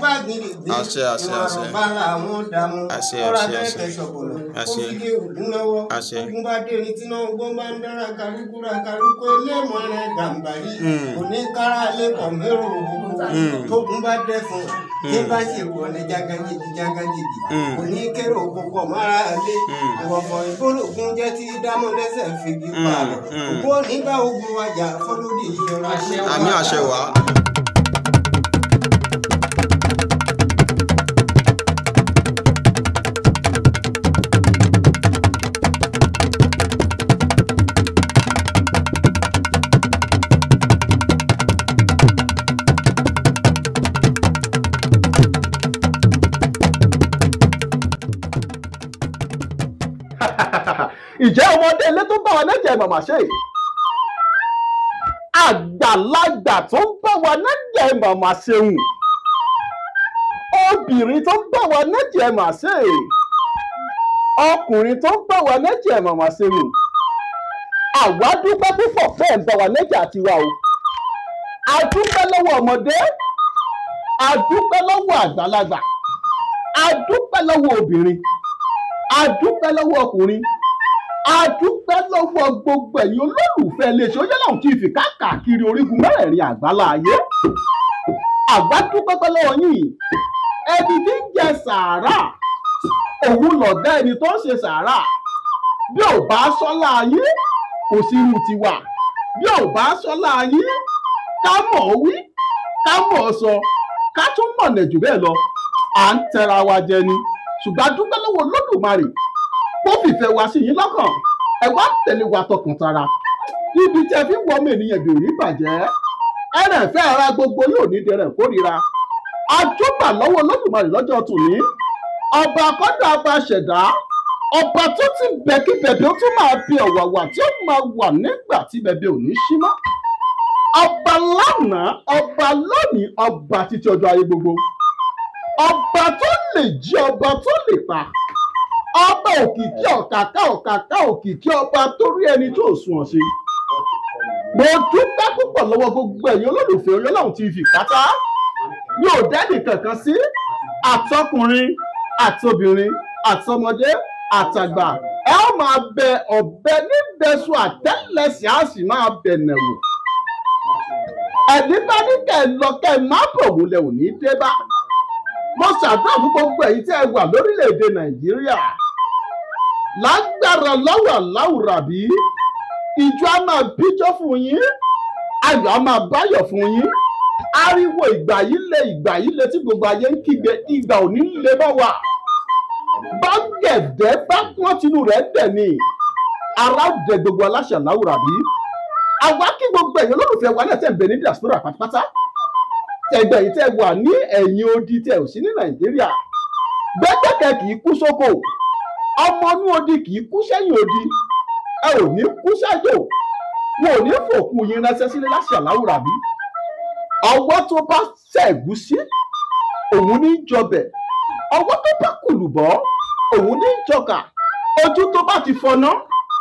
bá gidi gbé ìwọ̀n bá làwọn dààmú ọ̀rọ̀ abẹ́ẹ̀kẹ́ ṣọ̀pọ̀lọ̀ ó fi gé ògùn lọ́wọ́ ogun bá dé ní tí náà gbọ́n bá ń dára kárúkúra kárúkú ẹlẹ́mọ̀ rẹ̀ gàǹbàrí òní kára lẹ́kọ̀ọ́ mẹ́rù òkúta tógun bá dẹ́ fún ní bá ṣe wọ̀ ní jágajìgì òní kéré òkúpọ̀ mára lé ìwọ̀fọ̀ ìbólògùn jẹ́ tí dámọ̀ lẹ́sẹ̀ fìgì pààrọ̀ òkú nígbà ogun wájà fọlódì ìyọra ṣe wá. àmì àṣẹ wá. ìjẹ́ ọmọdé ilé tó bá wa lẹ́jẹ̀ màmá ṣe àgbàlagbà tó ń bá wa lẹ́jẹ̀ màmá ṣeun obìnrin tó ń bá wa lẹ́jẹ̀ màmá ṣe ọkùnrin tó ń bá wa lẹ́jẹ̀ màmá ṣeun àwa dúpẹ́ púpọ̀ bẹ́ẹ̀ ń bá wa lẹ́jẹ̀ àtiwá o a dúpẹ́ lọ́wọ́ ọmọdé a dúpẹ́ lọ́wọ́ àgbàlagbà a dúpẹ́ lọ́wọ́ obìnrin a dúpẹ́ lọ́wọ́ ọkùnrin a dúpẹ́ lọ́wọ́ gbogbo ẹ̀yin olólùfẹ́ iléeṣẹ́ Oyèláwùn TV káàkiri orígun mẹ́rẹ̀ẹ̀rin àgbálá ayé àgbà dúpẹ́ lọ́wọ́ yín ẹni tí ń jẹ sàárà òun lọ̀gá ẹni tó ń ṣe sàárà bí ò bá sọ́lá yín kò sí irú tiwa bí ò bá sọ́lá yín ká mọ̀ ọ́ wí ká mọ̀ ọ́ sọ ká tún mọ̀nà jù bẹ́ẹ̀ lọ à ń tẹra wa jẹ ni ṣùgbọ́n dúpẹ́ lọ́wọ́ Olódùmarè ó fìfẹ́ wa sí yín lọ́kàn ẹ wá tẹ̀lé wa tọkàn tara níbi tí ẹ fi ń wọ ọmọ ènìyàn bí òní bàjẹ́ ẹrẹ̀fẹ́ ara gbogbo yóò ní dẹrẹ̀ kórìíra àjọpà lọ́wọ́ Olódùmarè lọ́jọ́ tòní ọba akọ́dà ọba ṣẹ̀dá ọba tó ti bẹ̀ kí bẹ̀bẹ̀ ó tún máa bí ọ̀wàwà tí ó máa wà nígbà tí bẹ̀bẹ̀ ò ní ṣí mọ́ ọba lánàá ọba lónìí ọba títí ọjọ́ ayé gbogbo ọba tó lè jí ọba tó lè pa ọba òkìkí ọ̀kàkà òkìkí ọba torí ẹni tó sùn ọ̀sẹ̀. mo dúpẹ́ púpọ̀ lọ́wọ́ gbogbo ẹ̀yin olólùfẹ́ Oyèláwùn TV pátá yóò dẹ́nì kankan sí àtọkùnrin àtobìnrin àtọmọdé àtàgbà ẹ ó máa bẹ ọ̀bẹ níbẹ̀sù àtẹ́lẹsẹ̀ á sì máa bẹ̀ nẹ̀wò ẹ̀ní bá ní kẹ́ ẹ lọ kẹ́ ẹ má bọ̀ wọlé òní dé bá mo ṣàdúrà fún gbogbo èyí tí ẹ wà lórílẹ̀‐èdè Nàìjíríà lágbára lọ́wọ́ Aláwùrábí ìjọ á máa bíjọ́ fún yín ayọ̀ á máa báyọ̀ fún yín ariwo ìgbà yìí lé tí gbogbo ayé ń kígbe ìgbà òní lè bá wà bá gẹ̀dẹ́ bá pọ́n tinú rẹ̀ dẹ̀ ni ara dẹ̀ gbogbo aláṣẹ Aláwùrábí àwa kí gbogbo ẹ̀yin olólùfẹ́ wa náà tẹ̀ ń bẹ ní diaspora pátápátá tẹ̀gbẹ́ yìí tẹ̀ wà ní ẹ̀yìn odi tẹ̀ ò sí ní Nàìjíríà gbẹ́gbẹ́kẹ́ kì í kú sóko ọmọ inú odi kì í kú sẹ́yìn odi ẹ ò ní kú sẹ́jọ́ wọn ò ní fòkú yín ránṣẹ́ sílé láṣẹ Aláwùrábí ọwọ́ tó bá ṣẹ̀gúsí òun ní jọbẹ̀ ọwọ́ tó bá kùlùbọ́ òun ní jọkà ojú tó bá ti fọná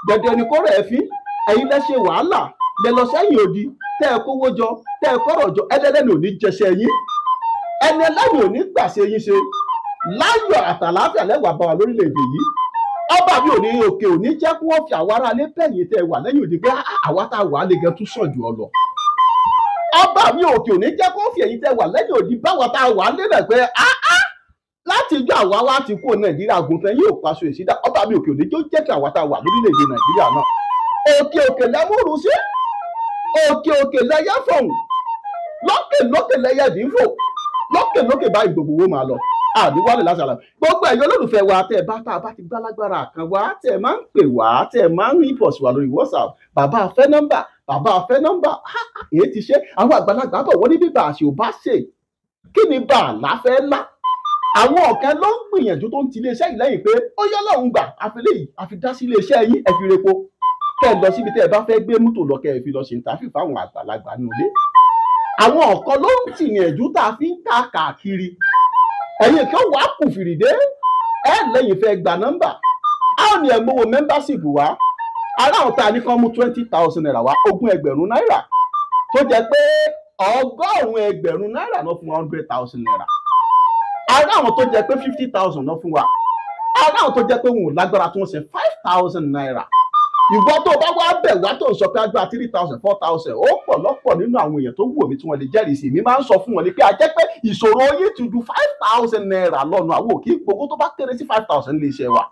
dẹ̀dẹ̀ ni kó rẹ̀ fín ẹ̀yin lẹ ṣe wàhálà lẹ lọ sẹ́yìn odi tẹ́ ẹ kówó jọ tẹ́ ẹ kọ́rọ̀ jọ ẹlẹ́lẹ́ni ò ní jẹṣẹ́ yín ẹni ẹlẹ́ni ò ní gbàṣẹ yín ṣe láyọ̀ àtàlàáfíà lẹ́wà bá wa lórílẹ̀‐èdè yìí ọba mi ò ní òkè ò ní jẹ́ kí wọ́n fi àwa ará lé pẹ̀yìn tẹ́ ẹ wà lẹ́yìn òdi pé àwa tá a wà á lè gẹ́ tún sàn jù ọ lọ ọba mi òkè ò ní jẹ́ kí wọ́n fi ẹ̀yìn tẹ́ ẹ wà lẹ́yìn òdi báwa tá a wà á lé rẹ̀ pé láti ijọ́ àwa wá ti kó Nàìjíríà gùntàn yóò paṣọ ìsídà ọba mi òkè ò ní jẹ́ kí àwa tá a wà lórílẹ̀‐èdè Nàìjíríà náà òkè lẹ́múrú sí òkè lẹ́yẹ fọ̀hún lókè lẹ́yẹ dìífò lókè báyìí gbogbo owó máa lọ àdúwálé lásàlà gbogbo ẹ̀yin olólùfẹ́ wa tẹ́ ẹ bá tá a bá ti gbá lágbára kan wá tẹ́ ẹ máa ń pè wá tẹ́ ẹ máa ń rí pọ̀ sí wa lórí WhatsApp bàbá afẹ́ nọ́mbà èyí ti ṣe àwọn àgbàlagbà bọ̀ wọ́n ní bíbá àṣẹ ò bá ṣe kí ni bá a láfẹ́ lá àwọn ọ̀kẹ́ ló ń gbìyànjú tó ń ti iléeṣẹ́ yìí lẹ́yìn pé Oyèláwùn gbà àfi dá sí iléeṣẹ́ yín ẹ fi repo kẹ́ ẹ lọ síbi tẹ́ ẹ bá fẹ́ gbé mọ́tò lọ kẹ́ ẹ fi lọ ṣe ìtàfíì fáwọn àgbàlagbà nílé àwọn ọ̀kan ló ń tìyànjú tá a fi ń ta káàkiri ẹ̀yin kan wàá kù fìrìdé ẹ lẹ́yìn fẹ́ gba nọ́mbà àwọn ni ẹ̀gbọ́wọ́ mẹ́mbásìpù wá aláwọ̀ tá a ní kán mú 20,000 naira wá 20,000 naira tó jẹ́ pé 100,000 naira náà fún 100,000 naira ará àwọn tó jẹ́ pé 50,000 náà fún wa, ará àwọn tó jẹ́ pé wọn ò lágbára tó ń ṣe 5,000 naira. Ìwọ tó bá wá bẹ̀ wá tó ń sọ pé agbára 3,000 4,000 ó pọ̀ lọ́pọ̀ nínú àwọn èèyàn tó wò mí tí wọ́n lè jẹ́rìí sí mi máa ń sọ fún wọn ni pé a jẹ́ pé ìṣòro yìí ti ju 5,000 naira lọ́nà àwọn òkè gbogbo tó bá kéré sí 5,000 lè ṣe wa.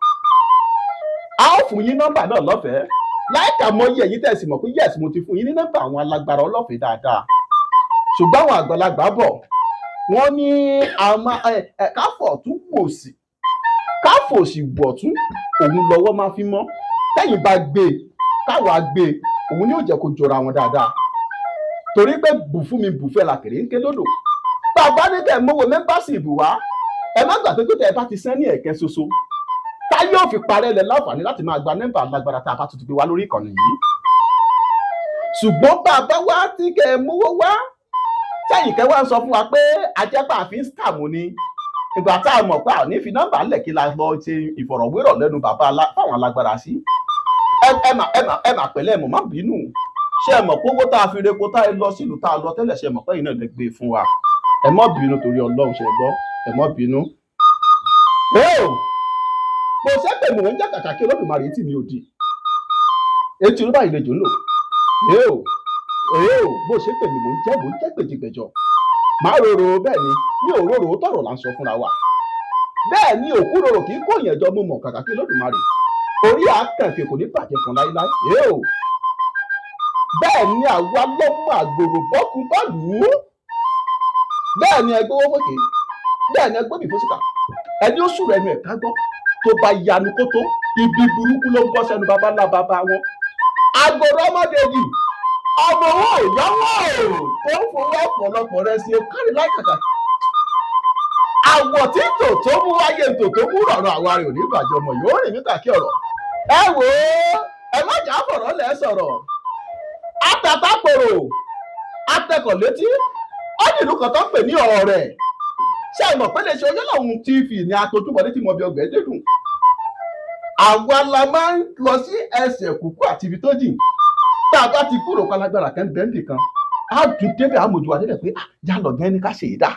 A ó fún yín nọ́mbà náà lọ́fẹ̀ẹ́ láìka mọ iye ẹ̀yin tẹ̀sí mọ̀ pé yes mo ti fún yín ní nọ́mbà àwọn alágbára ọlọ́fẹ̀ẹ́ dáadáa. Ṣùgbọ́n àwọn àgbàlagbà bọ̀ wọ́n ní àwọn káfọ̀ tún wò sí káfọ̀ sì wọ̀ tún òun lọ́wọ́ máa fi mọ́. Tẹ́yìn bá gbé káwa gbé òun ni ó jẹ́ kó jọra wọn dáadáa torí pé bù fún mi bù fẹ́ la kèrè ń ké lódò. Bàbá ní kẹ́ ẹ̀ mọ́wọ́ mẹ́mbàsì ìbù wá ẹ má gbà pé tó tẹ́ ẹ bá ti sẹ́ ní ẹ̀kẹ́ ṣoṣo tá yóò fi parẹ́ lẹ láǹfààní láti máa gba nẹ́mbà alágbára tá a bá tuntun gbé wá lórí ìkànnì yìí. Ṣùgbọ́n bàbá wa tí kẹ́ ẹ mọ́wọ́ wá tẹ́yìn kẹ́ wá ń sọ fún wa pé ajẹ́pà fi ń scam ni ìgbà tá a mọ̀ pé àwọn ní fi nọ́mbà ńlẹ̀ kí la lọ ṣe ìfọ̀rọ̀wérọ̀ lẹ́nu bàbá fáwọn alágbára sí. ẹ mà pẹ̀lẹ́ mọ̀ má bínú ṣé ẹ mọ̀ pé owó tá a fi repo tá a lọ sílùú tá a lọ tẹ́lẹ̀ ṣe mọ̀ pé iná lè gbé fún wa ẹ má bínú torí Ọlọ́run ṣe gbọ́ ẹ má bínú. mo ṣe pé mò ń jẹ́ kàkà kí Olódùmarè tí mi ò di etí olúbà ìlejò ń lò bó ṣe pè mí mò ń jẹ́ gbèjìgbèjọ máa rorò bẹ́ẹ̀ ni mi ò rorò tọ̀rọ̀ là ń sọ fúnra wa bẹ́ẹ̀ ni òkú rorò kì í kó ìyẹn jọ mú mọ̀ kàkà kí Olódùmarè orí àkànfẹ́ kò ní bàjẹ́ fún láíláí. Bẹ́ẹ̀ ni àwa lọ́mọ àgbòrò bọ́kun bá lù ú. Bẹ́ẹ̀ ni ẹgbẹ́ owó fòkè. Bẹ́ẹ̀ ni ẹgbẹ́ òbífòsíkà. Ẹni ó sùn ẹnu ẹ̀ka gbọ́ tó bá yanu kó tó ibi burúkú ló ń bọ́ sẹ́nu bàbá ńlá bàbá wọn. Àgbòrò ọmọdé yìí ọmọ owó ìyáwó tó ń fowó ọ̀pọ̀lọpọ̀ rẹ̀ sí kárí láìkàkà. Àwọ̀ tí tò mú wáyé tò tó mú rọ̀rọ̀ àwa rẹ̀ ò ní bàjẹ́ ọmọ yóò rìn ní kàkí ọ̀rọ̀. Ẹ wò ó ẹ má jà fọ̀rọ̀ lẹ̀ sọ̀rọ̀ àtàtàpòrò àtẹkọ̀ létí ó ní ìlú kan tó ń pè ní Ọ̀rẹ́ ṣé ẹ mọ̀ pé lè ṣe Oyèlọ́hun TV ní atojúbọ létí mọ̀ bí ọgbẹ́ dídùn àwa la máa ń lọ sí ẹsẹ̀ kúkú àti ibi tó jìn tá a bá ti kúrò palágbára kan bẹ́ńdì kan á dùn débẹ̀ àmójú wa délẹ̀ pé yá lọ gẹ́ ní ká ṣe é dá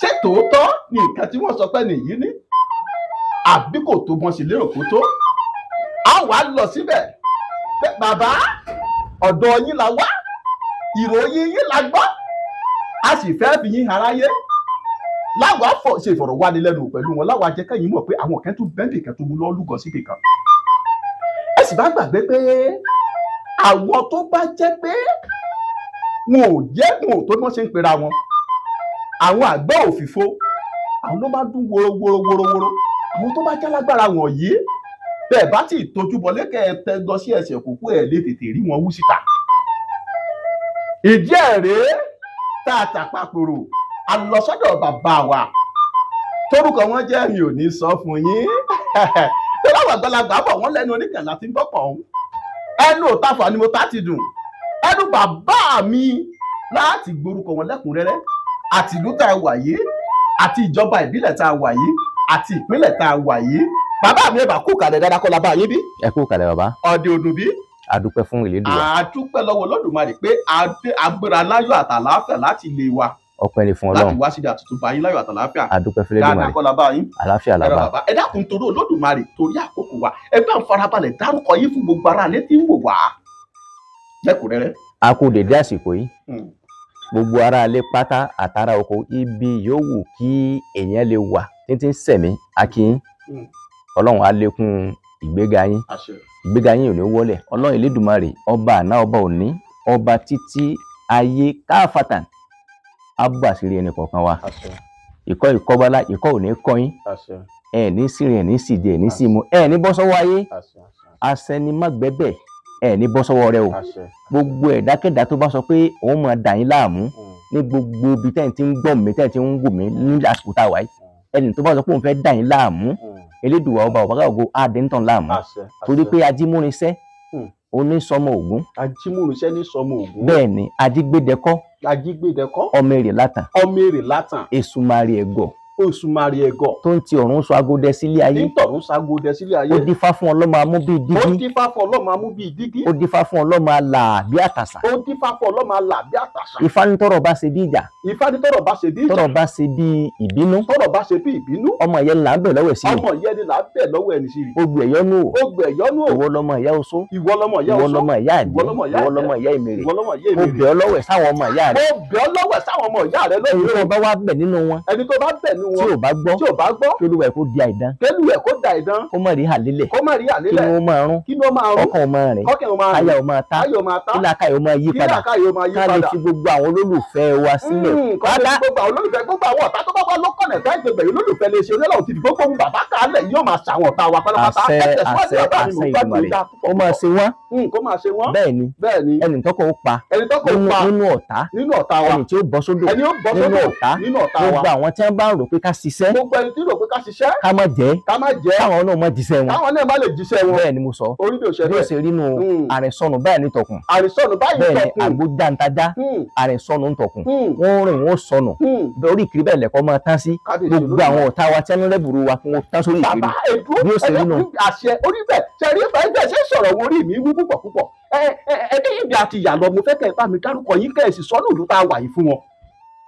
ṣé tòótọ́ ni nǹkan tí wọ́n sọ pé nìyí ní àbí kò tó bọ́n sí lérò kó tó a wà lọ síbẹ̀ pé bàbá ọ̀dọ̀ yín la wá ìròyìn yín la gbọ́ a sì fẹ́ fi yín aráyé láwa ṣe ìfọ̀rọ̀wánilẹ́nuwò pẹ̀lú wọn láwa jẹ́ kẹ́yìn mọ̀ pé àwọn kan tún bẹ́ńdì kan tó mú lọ́ lúgọ síbì kan ẹ sì bá gbàgbé pé àwọn tó bá jẹ́ pé wọn ò tó bí wọ́n ṣe ń pera wọn àwọn àgbẹ̀ òfìfo àwọn ló bá dún wórówórówóró àwọn tó bá jálágbára wọ̀nyí bẹ́ẹ̀ bá ti tójú bọlé kẹtẹ lọ sí ẹsẹ̀ òkùnkùn ẹ̀ lè tètè rí wọn wú síta. ìdí ẹ̀ rèé tá a tàpapòrò àlọ́sọ́dọ̀ bàbá wa tórúkọ wọn jẹ́ mi ò ní sọ fún yín tó láwọn àgbàlagbà bọ̀ wọ́n lẹ́nu oníkànlá tí ń bọ́pọ̀ ọ̀hún ẹnu òtafà ni mo tá ti dùn ẹnu bàbá mi láti gborúkọ wọn lẹ́kùnrẹ́rẹ́ àti ìlú tá a wà yìí àti ìjọba ìbílẹ̀ tá a wà yìí àti ìpínlẹ̀ tá a wà yìí bàbá mi ẹ bá kú kalẹ̀ dáadáa kọ́ la bá yín bí. ẹ kú kalẹ̀ bàbá. ọdẹ odò bí. adúpẹ́ fún ìlédùn wa. adúpẹ́ lọ́wọ́ Olódùmarè pé agbára láyọ̀ àtàlàáfíà láti lè wa. ọpẹ́ ni fún Ọlọ́run. láti wá síbi àtúntò bá yín láyọ̀ àtàlàáfíà. adúpẹ́ fún ìlédùn wa. dáadáa kọ́ la bá yín. àlàáfíà la bá. ẹ dákun torí Olódùmarè torí àkókò wa ẹ bá ń farabalẹ̀ dárúkọ yín fún gbogbo ara létí ń wò wá. lẹ́kùnrẹ́rẹ́. a kú dédé àsìkò yìí. gbogbo ara ilé pátá àtàrà oko ibi yòówù kí èèyàn lè wà títí ń sẹ̀mí akínyín Ọlọ́run á lékún ìgbéga yín ìgbéga yín ò ní wọlẹ̀ Ọlọ́run Elédùmarè ọba àná ọba òní ọba títí ayé káfàtàn á bù àṣírí ẹnì kọ̀ọ̀kan wa ìkọ́ ìkọ́bálá ìkọ́ ò ní kọ́ yín ẹ ní sírìn ẹ ní sídi ẹ ní símu ẹ ní bọ́ sọ́wọ́ ayé asẹnimágbẹ́bẹ̀ ẹ ní bọ́ sọ́wọ́ rẹ o gbogbo ẹ̀dákẹ́dá tó bá sọ pé òun máa dà yín láàmú ní gbogbo ibi tẹ́yìn tí ń gbọ́ mi tẹ́yìn tí ń wù mí ní àsìkò tá a wà yìí ẹni tó bá sọ pé òun fẹ́ dà yín láàmú Elédùwà ọba ọ̀bá ògo adéńtàn láàmú torí pé ajímúnisẹ́ onísọmọ ògún. ajímúnisẹ́ ní sọmọ ògún. bẹ́ẹ̀ ni ajígbédẹkọ́ ajígbédẹkọ́ ọmọ èrè látàn ọmọ èrè látàn èsùmàrè ẹ̀gọ́ Òṣùmàrè ẹ̀gọ̀ tó ń ti ọ̀run sọ agodẹ sílé ayé. tọ̀run ságódẹ sílé ayé. Ó dífá fún ọlọ́mọ amú bíi ó dígí. dífá fún ọlọ́mọ amú bíi dígí. Ó dífá fún ọlọ́mọ alà bí àtàsà. ó dífá fún ọlọ́mọ alà bí àtàṣà. Ifá ní tọ́rọ̀ bá ṣe bí ìjà. Ifá ní tọ́rọ̀ bá ṣe bí ìjà. Tọ́rọ̀ bá ṣe bí ìbínú. tọ́rọ̀ bá ṣe bí ìbínú. Ọmọ ìyẹn là ń bẹ̀ lọ́wọ́ sí i. ọmọ ìyẹn ni là ń bẹ̀ lọ́wọ́ ẹni sí i. Ó gbẹ̀ yọ́nú o. ó gbẹ̀ yọ́nú o. Ìwọ lọmọ ìyá oṣó. ìwọ lọmọ ìyá Ìwọ oṣó. lọmọ ìyá àdé. ìwọ lọmọ ìyá Ìwọ àdé. lọmọ ìyá ìmèrè. ìwọ lọmọ ìyá Mo ìmèrè. bẹ̀ ọ́ lọ́wọ́ sáwọn ọmọ ìyá rẹ̀. mo bẹ̀ ọ́ lọ́wọ́ sáwọn ọmọ ìyá rẹ̀ Ẹni lónìí. tó bá wá bẹ̀ nínú wọn. ẹni tó bá bẹ̀ nínú Tí wọn. ò bá gbọ́. tí ò bá gbọ́. Kí Olúwa ẹ̀ kó di àìdán. kẹ́lù ẹ̀ kó da ìdán. Kó má rí àlélẹ̀. kó má rí Kí àlélẹ̀. ni ó máa rún. kí ni ó máa rún. Ọkàn ó máa rìn. kọ́kẹ́ ó máa rìn. Káyà ó máa tá. káyọ̀ ó máa tá. Kí làákàyè ó máa yí kí padà. làákàyè ó máa yí Ká lè padà. fi gbogbo àwọn olólùfẹ́ wa sílẹ̀. kọ́kẹ́ gbogbo àwọn olólùfẹ́ gbogbo àwọn ọ̀tá tó bá wà lọ́kànnà ẹ̀ka ìgbẹ̀gbẹ̀ yìí olólùfẹ́ lè ṣe onílọ̀ òtítì gbogbo ohun bàbá kálẹ̀ yóò máa ṣàwọn ọ̀tá wa pátápátá. Àṣẹ Ìdùmarè. Ó máa ṣe wọ́n. kó máa ṣe wọ́n. Bẹ́ẹ̀ ni ẹni tọ́kọ̀ ó pa ẹni tó kò pa nínú ọ̀tá. nínú ọ̀tá wa. Ẹni tí ó bọ́ sódò ẹni ó bọ́ nínú sódò ọ̀tá. nínú ọ̀tá wa. Gbogbo àwọn tí wọ́n bá ń rò pé ká ṣiṣẹ́. gbogbo ẹni tí rò pé ká ṣiṣẹ́. Ká má jẹ́. ká má jẹ́. Káwọn náà má jíṣẹ́ wọn. káwọn náà má lè jíṣẹ́ wọn. Bẹ́ẹ̀ ni mo sọ. orí bí o ṣe Bí ó bẹ́ẹ̀. ṣe rí nu àrẹ̀sọ̀nù báyìí ní tọkùn. àrísọ̀nù báyìí Bẹ́ẹ̀ ni tọkùn. àgbo jáǹtajà àrẹ̀sọ̀nù ń tọkùn. Wọ́n rìn wọ́n sọnù. Hmm. Orí ìkiri bẹ́ẹ̀ lẹ̀kọ́ máa tán sí. Kábíyèsí Gbogbo àwọn ọ̀tá wa tí wọ́n lẹ́bùrú wa kí wọ́n tán sórí ìkiri. bàbá èdúró Bí ó ṣe rí nu. àṣẹ orí bẹ́ẹ̀ ṣe rí bẹ́ẹ̀ bẹ́ẹ̀ ṣe sọ̀rọ̀ wo orí mi wú púpọ̀ púpọ̀. Ẹbí ibi àti ìyàlọ́ mo fẹ́ kẹ́ ẹ bá mi dárúkọ yín kẹ́ ẹ sì sọ́nù ìlú tá a wà yìí fún wọn.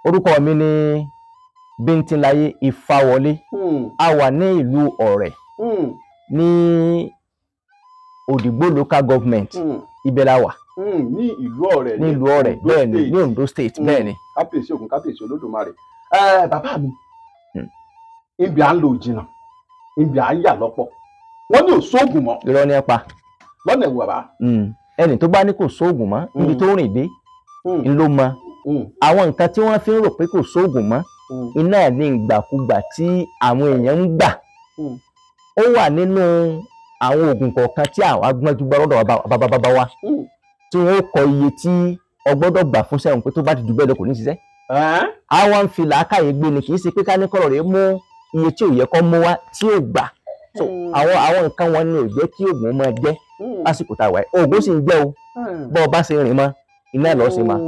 Orúkọ mi ni Bíntílayé Ifáwọlé. A wà ní ìlú Ọ̀rẹ̀ ní Òdìgbò local government. Ibẹ̀ la wà. Ní ìlú Ọ̀rẹ̀. Ní ìlú Ọ̀rẹ̀ bẹ́ẹ̀ ni ní Ondo state bẹ́ẹ̀ ni. Kábíyèsí Ògún kábíyèsí Olódùmarè. Bàbá mi ibi à ń lò jìnnà ibi à ń yà lọ́pọ̀ wọ́n ní òṣoògùn mọ́. Irọ́ ni ẹ pa. Lọ́nà ìwà bá. Ẹni tó bá ní kò sóògùn mọ́ níbi tó rìn dé ń ló mọ. Àwọn nǹkan tí wọ́n fi ń rò pé kò sóògùn mọ́ iná ní ìgbàkúgbà tí àwọn èèyàn ń gbà. Ó wà nínú àwọn oògùn kọ̀ọ̀kan tí àwọn agbọ́njú gbọ́ lọ́dọ̀ bàbá wa tí wọ́n kọ iye tí ọgbọ́dọ̀ gbà fún sẹ́wọ̀n pé tó bá ti jù bẹ́ẹ̀ lọ kò ní ṣiṣẹ́. Àwọn ń fi làákàyè gbé ni kì í ṣe pé ká ní kọ́rọ̀ rẹ̀ mú iye tí ò yẹ kó mú wá tí ò gbà. Àwọn nǹkan wọn ni ò jẹ́ kí oògùn máa jẹ́ lásìkò tá a wà yìí. Oògùn sì ń jẹ́ o bọ́ ọ bá ṣe rìn mọ́ iná ẹ̀ lọ́ọ́ ṣe máa.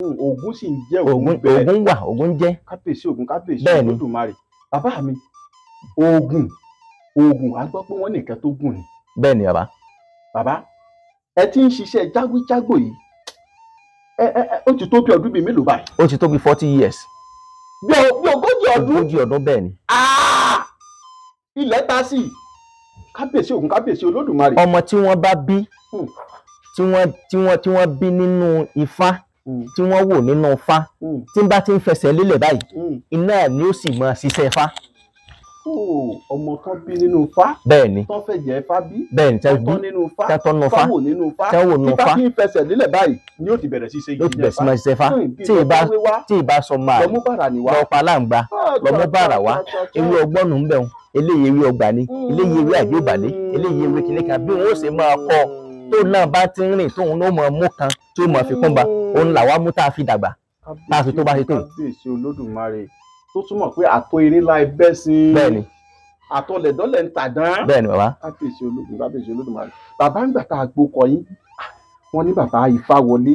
Ògún sì ń jẹ́ Ògún wà Ògún jẹ́. Kábíyèsí Ògún kábíyèsí Bẹ́ẹ̀ni. Olódùmarè. Bàbá mi Ògún a gbọ́ pé wọ́n nìkan tó gùn ni. Bẹ́ẹ̀ni bàbá. Bàbá ẹ ti ń ṣiṣẹ́ jágbéjágbò yìí ó ti tó bí ọdún bíi mélòó báyìí. Ó ti tó bí 40 years. Bí ogójì ọdún. 40 ọdún bẹ́ẹ̀ ni. ilẹ̀ ta sí kábíyèsí Ògún kábíyèsí Olódùmarè. ọmọ tí wọ́n bá bí tí wọ́n bí nínú Ifá tí wọ́n wò nínú Ifá tí ń bá ti ń fẹsẹ̀ lélẹ̀ báyìí iná ni ó sì máa ṣiṣẹ́ Ifá. ọmọ kan bí nínú Ifá. bẹ́ẹ̀ ni tó fẹ́ jẹ́ Ifá bí. bẹ́ẹ̀ ni tọ́ nínú Ifá. tọ́ nínú Ifá. wò nínú Ifá. tẹ́ wò nínú Ifá. tí bá ti ń fẹsẹ̀ lélẹ̀ báyìí ni ó ti bẹ̀rẹ̀ sí ṣiṣẹ́ Ifá. tí ìbá sọ máa lọ pa láǹgbá lọmú bàrà wá ewé ọgbọ́nù ń bẹ̀ wọn eléyìí ewé ọgbà ni eléyìí ewé àjọbàlẹ̀ eléyìí ewé kìnìkan bí wọn ó ṣe máa kọ́ tó náà bá ti ń rìn tóun ló mọ̀ mú kan tí ó mọ̀ fi kún ba òun làwa mú tá a fi dàgbà tá a fi tó bá ṣe tó. kábíyèsí Olódùmarè tó túmọ̀ pé àtọ eré láì bẹ́ sí i. bẹ́ẹ̀ni. àtọlẹ̀dọ́lẹ̀ ń tàdán. bẹ́ẹ̀ni bàbá. kábíyèsí Olódùmarè. bàbá ń gbà tá a gbókọ yín wọ́n ní bàbá Ifáwọlé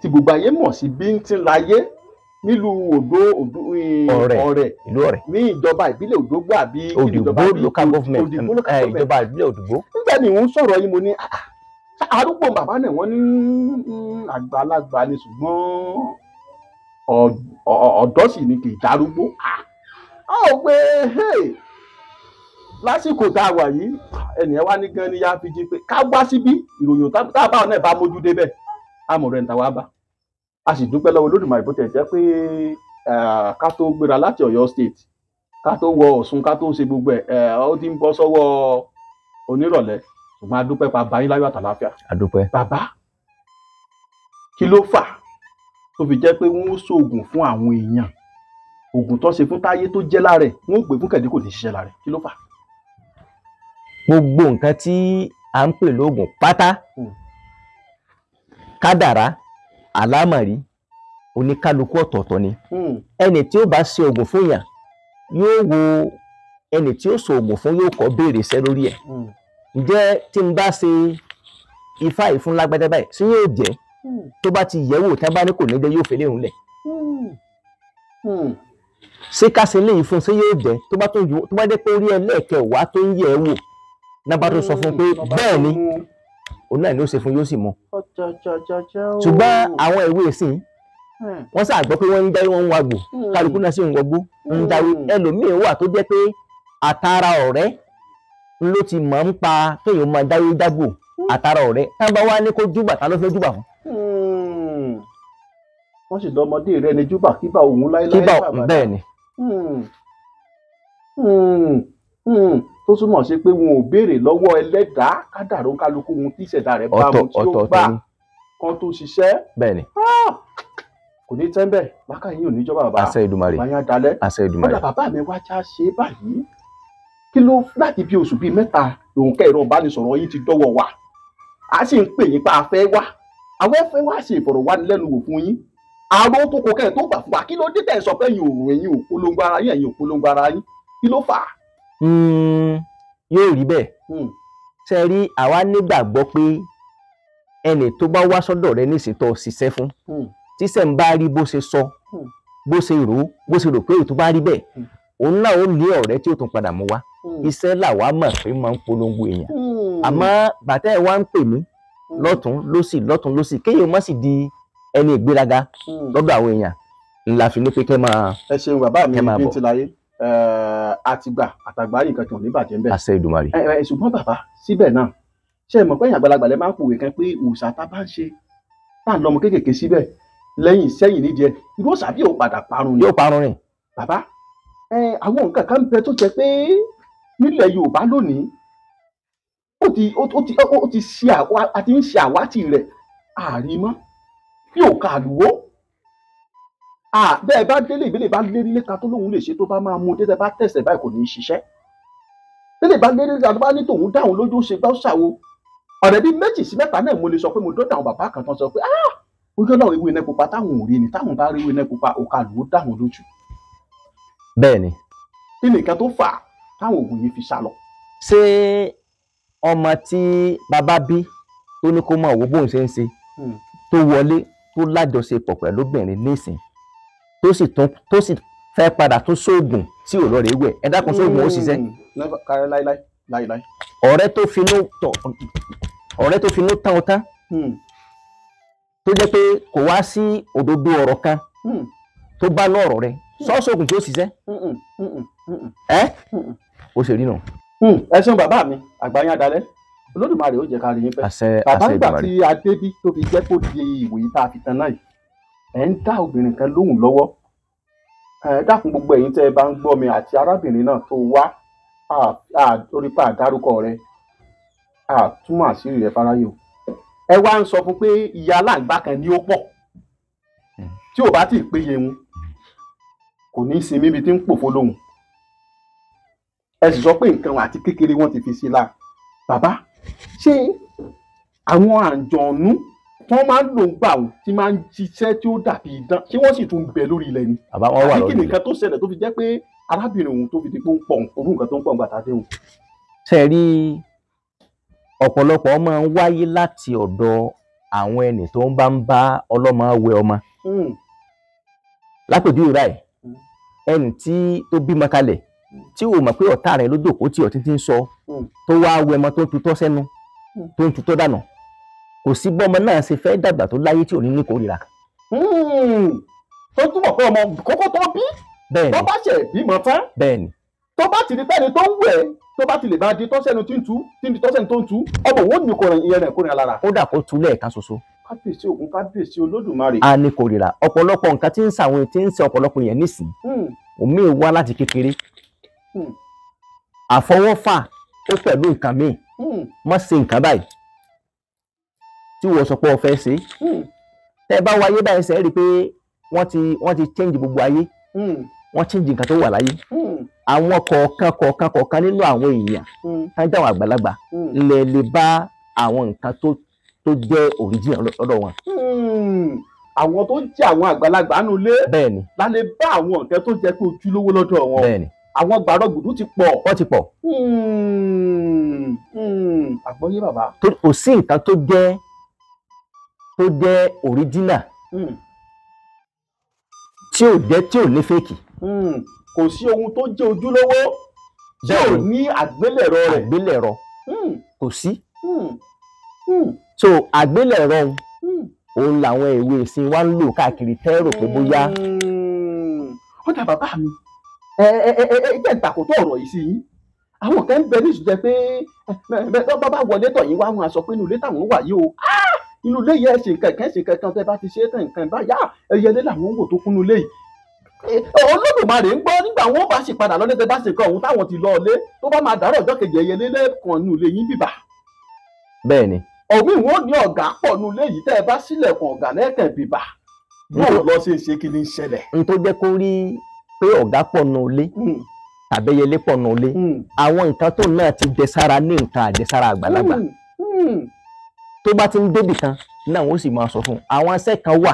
tí gbogbo ayé mọ̀ sí Bíntín láyé nílùú Ọ̀rẹ́ ìlú Ọ̀rẹ́ ní ìjọba ìbílẹ̀ Òdògbó àbí Òdìgbò local government ìjọba ìbílẹ̀ Òdìgbò. nígbà tí wọ́n sọ̀rọ̀ yín mo ní arúgbó bàbá náà wọ́n ní àgbàlagbà ni ṣùgbọ́n ọ̀dọ́ sì ni kì í darúgbó. ó pé lásìkò tá a wà yìí ẹnìyẹn wá ní gan ni yá fi jí pé ká wá síbí ìròyìn tá a bá náà bá mójú débẹ̀ àmọ̀rẹ́ ń ta wá bá a sì dúpẹ́ lọ́wọ́ Olódùmarè bó tẹ̀ jẹ́ pé ká tó gbéra láti Ọ̀yọ́ state ká tó wọ Ọ̀ṣun ká tó ṣe gbogbo ẹ̀ ó ti ń bọ́ sọ́wọ́ onírọ̀lẹ́ ṣùgbọ́n a dúpẹ́ pa báyìí láyọ̀ àtàláfíà. a dúpẹ́. bàbá kí ló fà tó fi jẹ́ pé wọ́n ṣoògùn fún àwọn èèyàn oògùn tó ṣe fún Táyé tó jẹ́ lára ẹ̀ wọ́n gbé fún Kẹ́hìndé kò ní ṣiṣẹ́ lára ẹ̀ kí ló fà. gbogbo nǹkan tí à ń pè lóògùn pátá kádàrá àlámọ̀rí oníkálukú ọ̀tọ̀ọ̀tọ̀ ni ẹni tí ó bá ṣe oògùn fún yàn yóò wo ẹni tí ó ṣe oògùn fún yóò kọ́ béèrè iṣẹ́ lórí ẹ̀ ǹjẹ́ tí n bá ṣe ifá yìí fún lágbádá báyìí sí yóò jẹ́ tó bá ti yẹ̀wò tá bá ní kò ní jẹ́ yóò fẹ́lẹ́ òun lẹ̀ ṣé ká ṣe léyìí fún ṣé yóò jẹ́ tó bá jẹ́ pé orí ẹlẹ́ẹ̀kẹ́ wá tó ń yẹ̀ ẹ́ wò náà bá tó sọ fún pé bẹ́ẹ̀ ni òun náà ni ó ṣe fún yóò sì mú ṣùgbọ́n àwọn ìwé ìsìn wọ́n sáà gbọ́ pé wọ́n ń jáwé wọ́n ń wagbò kálukú náà sì ń wọgbó ń jáwé ẹlòmíín wà tó jẹ́ pé àtàrà ọ̀rẹ́ ló ti mọ̀ ń pa kéèyàn máa jáwé jágbò àtàrà ọ̀rẹ́ tá bá wá ní kó júbà tá ló fẹ́ júbà fún. wọ́n sì lọ́mọdé rẹ ní júbà kíbà òun láéláé kíbà bẹ́ẹ̀ ni. tó túmọ̀ sí pé wọn ò béèrè lọ́wọ́ ẹlẹ́dàá kádàrá kálukú wọn tí ìṣẹ̀dá rẹ̀ bá mu tí ó gbà kan tó ṣiṣẹ́. bẹ́ẹ̀ ni. kò ní tẹ́ńbẹ̀ bákà yín ò ní jọba bàbá àṣẹ Èdùmàrè bàbá yẹn dalẹ̀ àṣẹ Èdùmàrè. kódà bàbá mi wá já ṣe báyìí kí ló láti bí oṣù bíi 3 lòun kẹ́ ẹ̀rọ ìbánisọ̀rọ̀ yín ti dọ́wọ́ wa a sì ń pè yín pa afẹ́ wá àwọn ẹ̀fẹ́ wá ṣe ìfọ̀rọ̀wánilẹ́nuwò fún yín àrùn tó kọ kẹ́ẹ̀ tó gbà fún wa kí ló dé tẹ̀ sọ pé ẹ̀yin ò polongo ara yín ẹ̀yin ò polongo ara yín kí ló fà á. yóò rí bẹ́ẹ̀ ṣe rí àwa nígbàgbọ́ pé ẹnì tó bá wá sọ́dọ̀ rẹ nísìtọ́ ṣiṣẹ́ fún tíṣẹ́ ń bá rí bó ṣe sọ bó ṣe rò pé ètò bá rí bẹ́ẹ̀ òun náà ó lé ọ̀rẹ́ tí ó tún padà mú wá iṣẹ́ làwa mọ̀ pé máa ń polongo èèyàn àmọ́ bàtẹ́ ẹ̀ wá ń pè mí lọ́tún lósì kéèyàn má sì di ẹni ìgbéraga lọ́dọ̀ àwọn èèyàn ńlá fi ní pé kẹ́ máa. ẹ ṣeun bàbá mi Bíntín láyé àtìgbà àtàgbárí nǹkan kan ò ní bàjẹ́ ń bẹ̀. àṣẹ Èdùmàrè. ṣùgbọ́n bàbá síbẹ̀ náà ṣe é mọ̀ pé àgbàlagbà lẹ máa ń pòwe kan pé òòṣà tá a bá ń ṣe tá à ń lọmọ kéékèèké síbẹ̀ sẹ́yìn nídìí ẹ̀ irú òòṣà bí yóò padà parun ni. yóò parun ni. bàbá àwọn nǹkan kan bẹ tó jẹ́ pé nílẹ̀ Yorùbá lónìí ó ti ṣe àti ń ṣe àwátì rẹ̀ àrímọ́ yóò ká àlùwò bẹ́ẹ̀ bá délé ìbílẹ̀ bá lérí lẹ́ka tó lóun lè ṣe tó bá máa mú dé bá tẹ̀sẹ̀ báyìí kò ní í ṣiṣẹ́ délé bá lérí lẹ́ka tó bá ní tòun dáhùn lójú ṣe gbá ṣàwo ọ̀rẹ́ bíi 2 sí 3 náà mo lè sọ pé mo dọ́dọ̀ àwọn bàbá kan tán sọ pé ojú ọlọ́run ewé iná pupa táwọn ò rí ni táwọn bá rí ewé iná pupa òkà àlùwò dáhùn lójú. bẹ́ẹ̀ ni. kí ni nǹkan tó fà á táwọn oògùn yìí fi sá lọ. ṣé ọmọ tí bàbá bí tó ní kó mọ̀ owó bóun ṣe ń ṣe tó wọlé tó lájọṣepọ̀ pẹ̀lú obìnrin nísìn tó sì fẹ́ padà tó sóògùn tí ò lọ rèé wẹ̀ ẹ dákun sóògùn ó ṣiṣẹ́. láíláí. ọ̀rẹ́ tó finú tán ọ tán tó jẹ́ pé kò wá sí òdodo ọ̀rọ̀ kan tó bá lọ́rọ̀ rẹ̀ sọ́ọ̀sọ̀gùn tí ó ṣiṣẹ́. ó ṣe rí nù. ẹ ṣeun bàbá mi àgbáyé adalẹ Olódùmarè ó jẹ́ ká rí yín pẹ́. bàbá nígbà tí adébí tó fi jẹ́ kó di ìwòye tá a fi tan náà yìí ẹ̀ ń dá obìnrin kan lóhùn lọ́wọ́ ẹ dákun gbogbo ẹ̀yin tẹ́ ẹ bá ń gbọ́ mi àti arábìnrin náà tó wá torí pé àdárúkọ rẹ túmọ̀ àṣírí rẹ fáráyé o ẹ wá ń sọ fún pé ìyá aláǹgbá kan ní ó pọ̀ tí ò bá tí ì péye wọn kò ní í sinmi ibi tí ń pòfo lóhùn ẹ sì sọ pé nǹkan àti kékeré wọn ti fi sí la bàbá ṣé àwọn àǹjọ̀nú tí wọ́n máa ń lò ń gbà wọn tí máa ń ṣiṣẹ́ tí ó dàbí idán ṣé wọ́n sì tún bẹ lórí ilẹ̀ ni àti kí nìkan tó ṣẹlẹ̀ tó fi jẹ́ pé arábìnrin òun tó fi di pé ń pọ̀ orú nǹkan tó ń pọ̀ ńgbà tá a dé òun. ṣe rí ọ̀pọ̀lọpọ̀ máa ń wáyé láti ọ̀dọ̀ àwọn ẹni tó ń bá ọlọ́mọ wẹ ọmọ lápèjúwe báyìí ẹni tí tó bímọ kalẹ̀ tí o mọ̀ pé ọ̀tá rẹ̀ ló jókòó tí ọtí ti ń sọ tó wá wẹ ọmọ tó ń tutọ́ sẹ́nu tó ń tutọ́ dànù kò sí bọ́mọ náà ṣe fẹ́ dàgbà tó láyé tí ò ní kórìíra. tó túbọ̀ pé ọmọ kókó tó bí tó bá ṣe bímọ tán tó bá ti di pẹ́ni tó ń wẹ̀ tó bá ti lè bá di tọ́sẹ́nu tí ń tu tí ń di tọ́sẹ́nu tó ń tu ọmọ òun ò ní kórìíra ìyẹn rẹ̀ kórìíra lára. kódà kó tu lẹ́ẹ̀kan ṣoṣo. kábíyèsí Ògún kábíyèsí Olódùmarè. a ní kórìíra ọ̀pọ̀lọpọ̀ nǹkan tí ń ṣàwọn tí ń ṣe ọ̀pọ̀lọpọ̀ yẹn nísìnyí omi wá láti kékeré àfọwọ́fà ó pẹ̀lú nǹkan míì má ṣe nǹkan báyìí tí wọ́n sọ pé o fẹ́ ṣe tẹ́ bá wáyé báyìí ṣe é rí i pé wọ́n ti change gbogbo ayé wọ́n change nǹkan tó wà láyé àwọn kọ̀ọ̀kan nínú àwọn èèyàn tájà àwọn àgbàlagbà lè bá àwọn nǹkan tó jẹ́ original lọ́dọ̀ wọn. àwọn tó jẹ́ àwọn àgbàlagbà nù lé bẹ́ẹ̀ni lálẹ́ bá àwọn nǹkan tó jẹ́ pé ojúlówó lọ́dọ̀ wọn bẹ́ẹ̀ni àwọn gbàrọ̀gùdù ti pọ̀. wọ́n ti pọ̀. àgbọ́yé bàbá. kò sí nǹkan tó jẹ́ original tí ò ní fèkì. kò sí ohun tó jẹ́ ojúlówó tí ò ní àgbélẹ̀rọ rẹ̀. kò sí. so àgbélẹ̀rọ òun làwọn ìwé ìsìn wa ń lò káàkiri tẹ́rò pé bóyá. ó dà bàbá mi jẹ́ ìtàkùtọ̀ ọ̀rọ̀ yìí sí yín àwọn kan ń bẹ ní ìṣújẹ pé bàbá wọlé tọ̀ yín wá wọn sọ pé inú ilé táwọn wà yìí o inú ilé yẹn ṣe nǹkan tẹ́ bá ti ṣe tán nǹkan báyà ẹyẹlé làwọn ń wò tó kúnnú ilé yìí Olódùmarè ń gbọ́ nígbà wọn bá sì padà lọ́lé tẹ́ bá ṣe nǹkan ọ̀hún táwọn ti lọ ilé tó bá máa dàárọ̀ ọjọ́ kejì ẹyẹlé lẹ́ẹ̀kan inú ilé yín bìbà. bẹ́ẹ̀ni. ọ̀gbìn wọn ní ọ̀gá pọ̀ nínú ilé yìí tẹ́ ẹ bá sílẹ̀kùn ọ̀gá lẹ́ẹ̀kan bìbà yóò lọ ṣe kí ni ṣẹlẹ̀. n tó jẹ́ kó rí pé ọ̀gá pọ̀ nù ilé tàbí ẹyẹlé pọ̀ nù ilé àwọn nǹkan tó náà ti dẹsára ní nǹkan àjẹsára àgbàlagbà tó bá ti ń débì kan náà wọ́n sì máa sọ fún un àwọn iṣẹ́ kan wà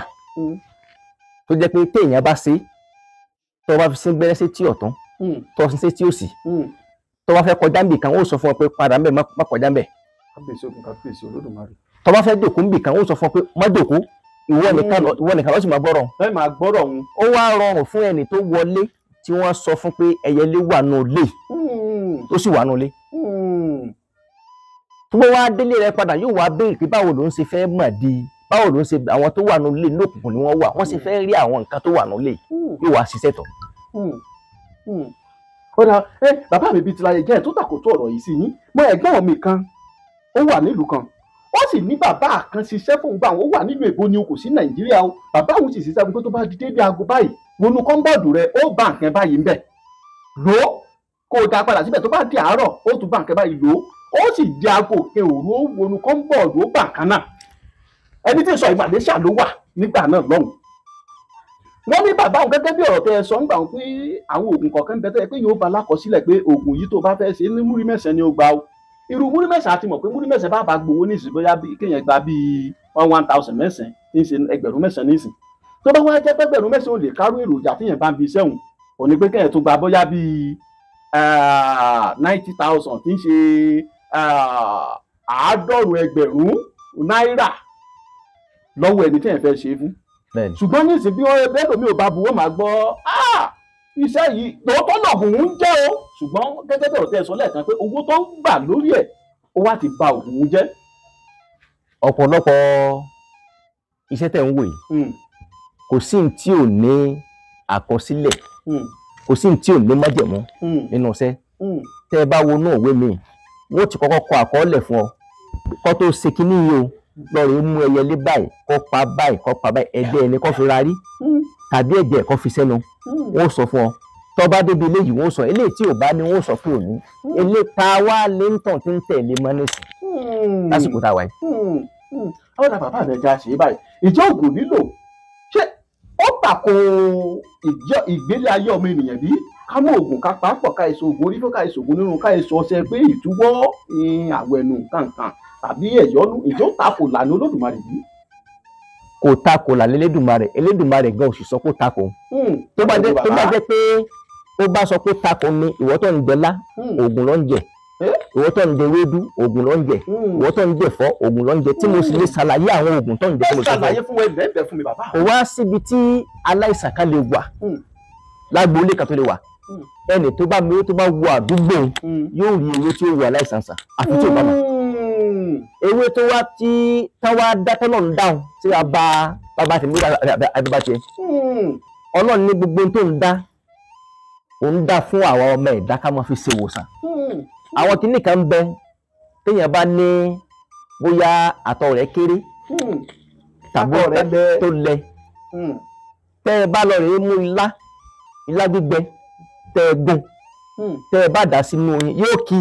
tó jẹ́ pé téèyàn bá ṣe tó bá fi sí gbẹ́rẹ́ sí tí ọ̀tún tó fi sí tí òsì tó bá fẹ́ kọjá níbì kan ó sọ fún ọ pé padà ńbẹ̀ má kọjá ńbẹ̀ kábíyèsí Olódùmarè tó bá fẹ́ jòkó níbì kan ó sọ fún ọ pé má jòkó ìwọ nìkan ló sì máa gbọ́rọ̀. ẹ máa gbọ́rọ̀ òun. ó wá rọrùn fún ẹni tó wọlé tí wọ́n sọ fún pé ẹyẹlé wà nù lé tó sì wà nù lé. tó bá wá délé rẹ padà yóò wá béèrè pé báwo ló ń ṣe fẹ́ mọ̀ di báwo ló ń ṣe àwọn tó wà nù lé ní òkùnkùn ni wọ́n wà wọ́n sì fẹ́ rí àwọn nǹkan tó wà nù lé yóò wá ṣiṣẹ́ tọ̀. kódà bàbá mi bíi ti láyé jẹ́ ẹ̀ tó tàkótó ọ̀rọ̀ yìí sí yín mọ ẹ̀gbọ́n mi kan ó wà nílùú kan ó sì ní bàbá kan ṣiṣẹ́ fún gbà wọ́n wà nílùú èbó ni o kò sí Nàìjíríà o bàbá òun sì ṣiṣẹ́ fún pé tó bá di dédé aago báyìí wọnú kọ́ńbọ̀dù rẹ ó bá nǹkan báyìí ń bẹ̀ lò ó kó o dá padà síbẹ̀ tó bá di àárọ̀ ó tún bá nǹkan báyìí lò ó sì di aago òkè òru ó wọnú kọ́ńbọ̀dù ó bá nǹkan náà ẹni tí ń sọ ìgbàdé ṣà ló wà nígbà náà lọ́hùn. wọ́n ní bàbá òun gẹ́gẹ́ bí ọ̀rọ̀ tẹ ẹ sọ ń gbà wọn pé àwọn oògùn kọ̀ọ̀kan bẹ tẹ́ pé yóò bá lákọsílẹ̀ pé oògùn yìí tó bá fẹ́ ṣe ní múrí mẹ́sàn-án ni ó gbà ó irú múrí mẹ́sàn-án àti mọ̀ pé múrí mẹ́sàn-án bá gbowó ní ìsìn bóyá kéèyàn gba bíi 1000 mẹ́sàn-án tí ń ṣe ẹgbẹ̀rún mẹ́sàn-án ní ìsìn tó bá wá jẹ́ pé ẹgbẹ̀rún mẹ́sàn-án ò lè kárú èròjà tíyẹn bá ń fi sẹ́wọ̀n ò ní pé kéèyàn tó gba bóyá bíi 90,000 tí ń ṣe 100,000 náírà lọ́wọ́ ẹni tíyẹn fẹ́ ṣe fún ṣùgbọ́n ní ìsìn bí wọ́n bẹ́ẹ̀ lómi ò bá bu wọ́n máa gbọ́ iṣẹ́ yìí lóòótọ́ lọ́gùn ń jẹ́ o ṣùgbọ́n gẹ́gẹ́ bẹ́ẹ̀ ọ̀tẹ́ sọ lẹ́ẹ̀kan pé owó tó ń gbà lórí ẹ̀ ó wá ti ba òògùn jẹ́. ọ̀pọ̀lọpọ̀ iṣẹ́ tẹ̀ ń wò yìí kò sí ní tí ò ní àkọsílẹ̀ kò sí ní tí ò ní májẹ̀mú nínú iṣẹ́ tẹ́ ẹ bá wo náà òwe mi wọ́n ti kọ́kọ́ kọ àkọọ́lẹ̀ fún ọ kó tó ṣe kínní yìí o lọ́ọ̀rẹ́ mú ẹyẹlé báyìí kó pa báyìí ẹ̀dẹ́ ẹni kó fi rarí tàbí ẹ̀jẹ̀ kó fi sẹ́nu wọ́n sọ fún ọ tó bá débi eléyìí wọ́n sọ eléyìí tí ò bá ní wọ́n sọ pé òní elépa wá léńtàn tí ń tẹ̀lé mọ́nẹ́sì lásìkò tá a wà yìí. àwọn ọ̀dà bàbá rẹ̀ já ṣe é báyìí ìjọ ògùn nílò ṣé ó tako ìgbélé ayé ọmọ ènìyàn bí ká mú oògùn ká pàápọ̀ ká èso oògùn orí fún ká èso oògùn nínú ká èso ọṣẹ pé ìtúwọ́ àwẹ̀nù kankan tàbí ẹ̀yọ́nú ìjọ tako lànà olódùmarè yìí. kò tako lànà elédùmarè gan òsì sọ pé tako tó bá jẹ́ pé ó bá sọ pé tako ni ìwọ tó ń jẹlá oògùn ló ń jẹ ìwọ tó ń jẹ ewédú oògùn ló ń jẹ ìwọ tó ń jẹ ẹ̀fọ́ oògùn ló ń jẹ tí mo sì lè ṣàlàyé àwọn oògùn tó ń jẹ tí mo sọ fún mi bàbá. kò wá síbi tí aláìsàn kan lè wà lágboolé kan tó lè wà ẹnì tó bá mi tó bá wo àdúgbò yóò rí ewé tí ó wù aláìsàn sàn àfi tí ò bá mọ̀ ewé tó wá tí táwa dákẹ́ náà ń dáhùn tí a bá bàbá tèmi àbíbá tiẹ̀ ọlọ́run ní gbogbo tó ń dá òun dá fún àwọn ọmọ ẹ̀dá ká máa fi ṣe ìwòsàn àwọn kìnnì kan ń bẹ téèyàn bá ní bóyá àtọ̀ rẹ̀ kéré tàbí tó lẹ tẹ́ ẹ bá lọ rèé mú ilá gbígbẹ tẹ́ ẹ gún tẹ́ ẹ bá dà sínú oyin yóò kí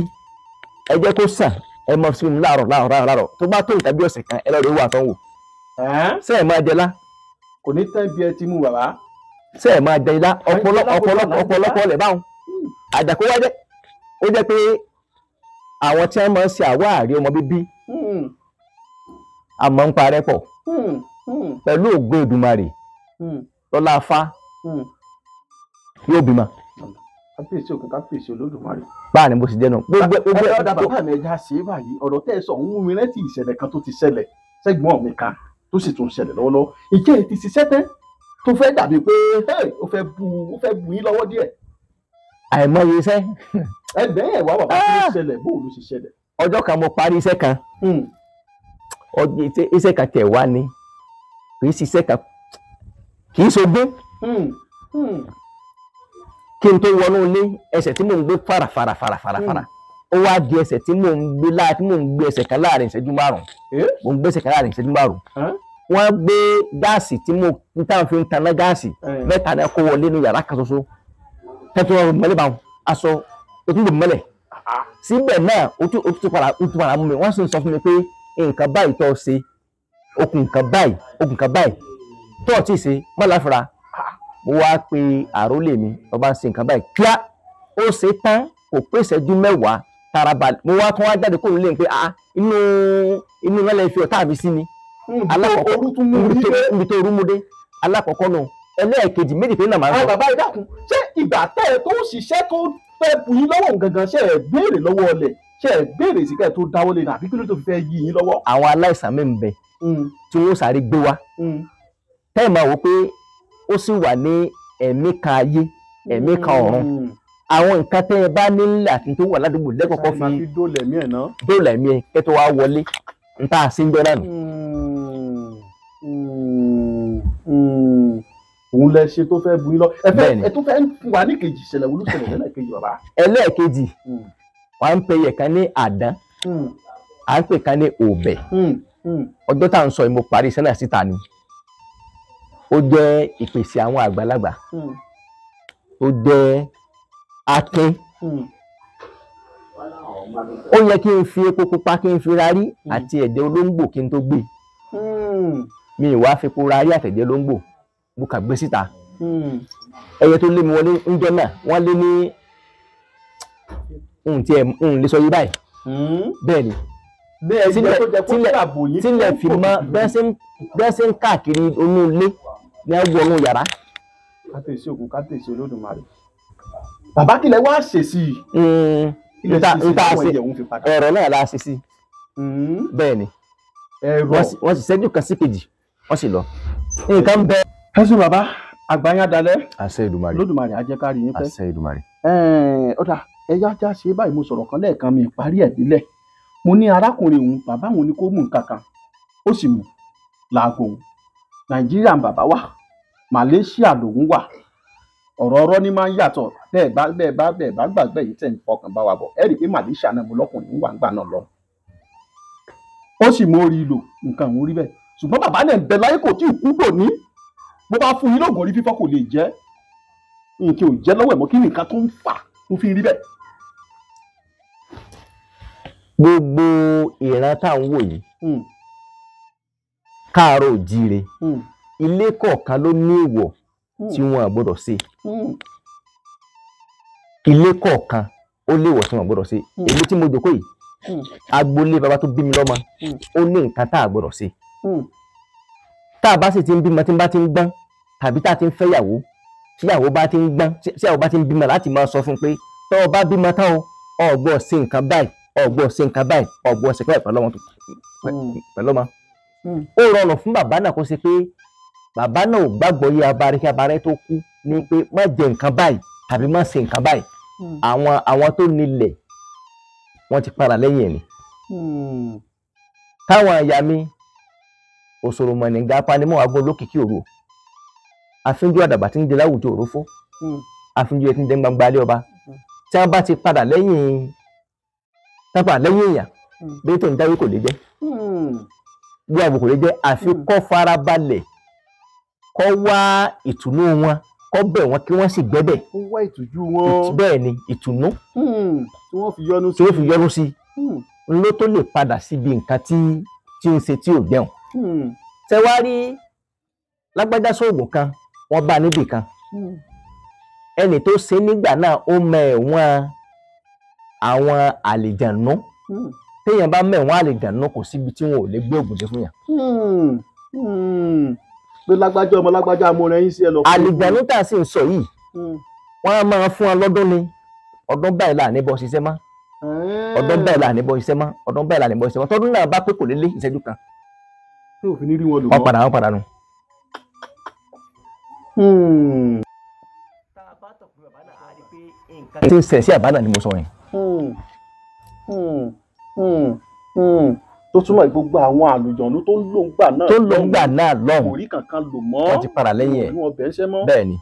ẹ jẹ́ kó sàn ẹ mọ sí mi láàárọ̀ tó bá tó ìtàbí ọ̀sẹ̀ kan ẹ lọ rèé wà tán wò ṣé ẹ máa jẹ lá kò ní tẹ́ bí ẹ ti mú bàbá ṣé ẹ máa jẹ ilá ọ̀pọ̀lọpọ̀ lẹ̀ báwọn àdàkó wájẹ́ ó jẹ́ pé àwọn tí wọ́n máa ń ṣe àwáàrí ọmọ bíbí àmọ́ ń parẹ́ pọ̀ pẹ̀lú ògo Èdùmàrè lọ́lá afá yóò bímọ. káfíìsì òkè káfíìsì Olódùmarè. báà ni mo sì jẹnu. gbogbo ọ̀dà bàbá mi ẹja ṣe é báyìí ọ̀rọ̀ tẹ́ ẹ sọ ń mú mi rántí ìṣẹ̀lẹ̀ kan tó ti ṣẹlẹ̀ sẹ́gbọ́n mi kan tó sì tún ṣẹlẹ̀ lọ́wọ́lọ́wọ́ ìjẹ́ ti ṣiṣẹ́ tẹ́ tó fẹ́ dàbí pé ó fẹ́ bu yín lọ́wọ́ díẹ̀. àìmọye iṣẹ́. ẹgbẹ́ ẹ̀ wá bàbá tó ṣẹlẹ̀ bó ló ṣe ṣẹlẹ̀. ọjọ́ kan mo parí iṣẹ́ kan iṣẹ́ kan tẹ̀ wá ni kì í ṣiṣẹ́ kan kì í ṣogún kí n tó wọnú ilé ẹsẹ̀ tí mò ń gbé farafara ó wá di ẹsẹ̀ tí mò ń gbé ẹsẹ̀ kan láàrin ìṣẹ́jú márùn-ún mò ń gbé ẹsẹ̀ kan láàrin ìṣẹ́jú márùn-ún wọ́n gbé gáàsì tí mo ń tàn fi ń taná gáàsì mẹ́ta náà kó wọlé ní yàrá kan ṣoṣo tẹ́tí wọn mọ́lẹ̀ bá wọn aṣọ òtún lè mọ́lẹ̀ síbẹ̀ náà ó tún padà mú mi wọ́n sì ń sọ fún mi pé nǹkan báyìí tó ṣe okùn nǹkan báyìí tó ọ̀ tí ì ṣe mọ́láfra mo wá pe àrólé mi ọba ń ṣe nǹkan báyìí kíá ó ṣe tán kò pé ìṣẹ́jú mẹ́wàá tara balẹ̀ mo wá tún wá jáde kó lè pé inú mẹ́lẹ̀ fi ọ̀tá mi sí ni alákọ̀ọ́kọ́ níbi tó rúmúdé alákọ̀ọ́kọ́ náà ẹlẹ́ẹ̀kejì méjì pé náà máa ń sọ. bàbá ìdákun ṣé ìgbà tẹ́ ẹ tó ṣiṣẹ́ tó fẹ́ bu yín lọ́wọ́ gangan ṣe ẹ béèrè lọ́wọ́ ọlẹ̀ ṣe ẹ béèrè síkẹ́ tó dáwọ́ lé ní àbí kí ló tó fi fẹ́ yí yín lọ́wọ́. àwọn aláìsàn mi ń bẹ tí wọ́n sáré gbé wá tẹ́ ẹ̀ máa wò pé ó sì wà ní ẹ̀mí kan ayé ẹ̀mí kan ọ̀run àwọn nǹkan tẹ́ ẹ bá nílẹ̀ àti tó wà ládùúgbò lẹ́kọ̀ọ́kọ́ fi dóòlà ẹ̀mí ẹ̀ kẹ́ tó wá wọlé ń tà sí ń gbẹ́ náà nù. òun lẹ ṣe tó fẹ́ bu yín lọ ẹ tó fẹ́ fún wa ní kejì ìṣẹ̀lẹ̀ wo ló ṣẹlẹ̀ lẹ́lẹ́kejì bàbá. ẹlẹ́ẹ̀kejì wọ́n ń pe yẹ̀kan ní àdán à ń pè kan ní òbẹ̀ ọjọ́ tá à ń sọ yìí mo parí iṣẹ́ náà síta ni ó jẹ́ ìpèsè àwọn àgbàlagbà ó jẹ́ akin ó yẹ kí n fi epo pupa kí n fi rarí àti ẹ̀jẹ̀ olóńgbò kí n tó gbé mi ì wá fi epo rarí àtẹ̀jẹ̀ olóńgbò mo kà gbé síta ẹyẹ tó lé mi wọlé ńjọ́ náà wọ́n lé ní n lè sọ yí báyìí bẹ́ẹ̀ ni tílẹ̀ fi mọ́ bẹ́ẹ̀ ṣe ń káàkiri inú ilé ní ẹgbẹ́ ọ̀nù yàrá. kábíyèsí ògùn kábíyèsí Olódùmarè bàbá kílẹ̀ wá ṣe sí i ẹ̀rọ náà la ṣe sí bẹ́ẹ̀ ni wọ́n sì ṣẹ́jú kan sí kejì wọ́n sì lọ nǹkan bẹ́ẹ̀. ẹ̀sùn bàbá àgbáyá dalẹ̀ àṣẹ Èdùmàrè Olódùmarè ajẹ́kárí yín pẹ́ àṣẹ Èdùmàrè. ọ̀dà ẹ̀yà já ṣe báyìí mo sọ̀rọ̀ kan lẹ́ẹ̀kan mi parí ẹ̀ nílẹ̀ mo ní arákùnrin òun bàbá òun ni kó mú nǹkan kan ó sì mú làágò òun Nàìjíríà bàbá wà Malaysia lòun wà ọ̀rọ̀ ọ̀rọ̀ ni máa ń yàtọ̀ bẹ́ẹ̀ bá gbàgbé yìí tẹ̀ ń fọkàn bá wa bọ̀ ẹ rí i pé màlíṣà náà mo lọ́kùnrin wà ń gbà náà lọ. ó sì mú orí ìlò nǹkan òun rí bẹ́ẹ̀ ṣùgbọ́n bàbá náà ń bẹ láyé kò tí ì kú dò ní bó bá fún yín lóògùn orí fífọ́ kò lè jẹ́ nǹkan ò jẹ́ lọ́wọ́ ẹ̀ mọ́ kí nǹkan tó ń fà tó fi rí bẹ́ẹ̀. gbogbo ìran tá à ń wò yìí káàárọ̀ òjíire ilé kọ̀ọ̀kan ló ní èèwọ̀ tí wọn gbọ́dọ̀ ṣe ilé kọ̀ọ̀kan ó léèwọ̀ tí wọn gbọ́dọ̀ ṣe èmi tí mo jókòó yìí agboolé bàbá tó bí mi lọ́mọ ó ní nǹkan tá a gbọ́dọ̀ ṣe tá a bá sì ti ń bímọ tí n bá ti ń gbọ́n tàbí tá a ti ń fẹ́yàwó tíyàwó bá ti ń gbọ́n tíyàwó bá ti ń bímọ láti máa sọ fún un pé tọ́ ọ bá bímọ tán o ọ̀gbọ́n ṣe nǹkan báyìí ọ̀gbọ́n ṣe nǹkan báyìí ọ̀gbọ́n ṣe pẹ̀lú ọmọ ó rọrùn fún bàbá náà kó ṣe pé bàbá náà ò gbàgbọ́ yé abarikí abarẹ́ tó kú ní pé má jẹ nǹkan báyìí tàbí má ṣe nǹkan báyìí àwọn tó nílẹ̀ wọ́n ti para lẹ́yìn ẹ̀ ni. táwọn àyà mi òṣòròmọ̀nì ga panimọ́ agbó lókìkí òru àfínjú àdàbà tí ń jẹ láwùjọ òrófó àfínjú ẹ̀ tí ń jẹ gbangba alẹ́ ọba tí wọ́n bá ti padà lẹ́yìn èèyàn bí tó ń dáwé kò lè jẹ́ bí àbò kò lè jẹ́ àfi kọ́ farabalẹ̀ kọ́ wá ìtùnú wọn kọ́ bẹ̀ wọ́n kí wọ́n sì gbẹ́bẹ̀. ó wá ìtújú wọn. bẹ́ẹ̀ ni ìtùnú. tí wọ́n fi yọ́nú sí. tí wọ́n fi yọ́nú sí. ló tó lè padà síbi nǹkan tí ń ṣe tí ò jẹun. ṣé wàá rí lágbájá sóògùn kan wọ́n bá níbì kan. ẹnì tó ṣe nígbà náà ó mọ ẹ̀wọ̀n àwọn àlìjànú. téèyàn bá mọ ẹ̀wọ̀n àlìjànú kò síbi tí wọn ò lè gbé ògùn dé fún yàn. pé lágbájá ọmọ lágbájá mo rẹ yín sí ẹ lọ. àlìjànú tá a sì ń sọ yìí wọ́n á máa fún ọ lọ́dún ni ọdún báyìí là ní bọ́ ṣiṣẹ́ mọ́ ọdún báyìí là ní bọ́ ṣiṣẹ́ mọ́ ọdún báyìí là ní bọ́ ṣiṣẹ́ mọ́ tọdún náà bá pé kò lè lé ìṣẹ́jú kan. tí òfin ní rí wọn lò wọ́n padà nù. tá a bá tọ̀ pé bàbá náà á rí pé nǹkan tí ń ṣẹ̀ sí àbá náà ni mo sọ yẹn. tó túmọ̀ gbogbo àwọn àlùjọ̀nú tó ń lò ń gbà náà lọ́hùn kò rí kankan lò mọ́ wọ́n ti para lẹ́yìn ẹ̀ wọn bẹ̀ ń ṣẹ́ mọ́. bẹ́ẹ̀ ni.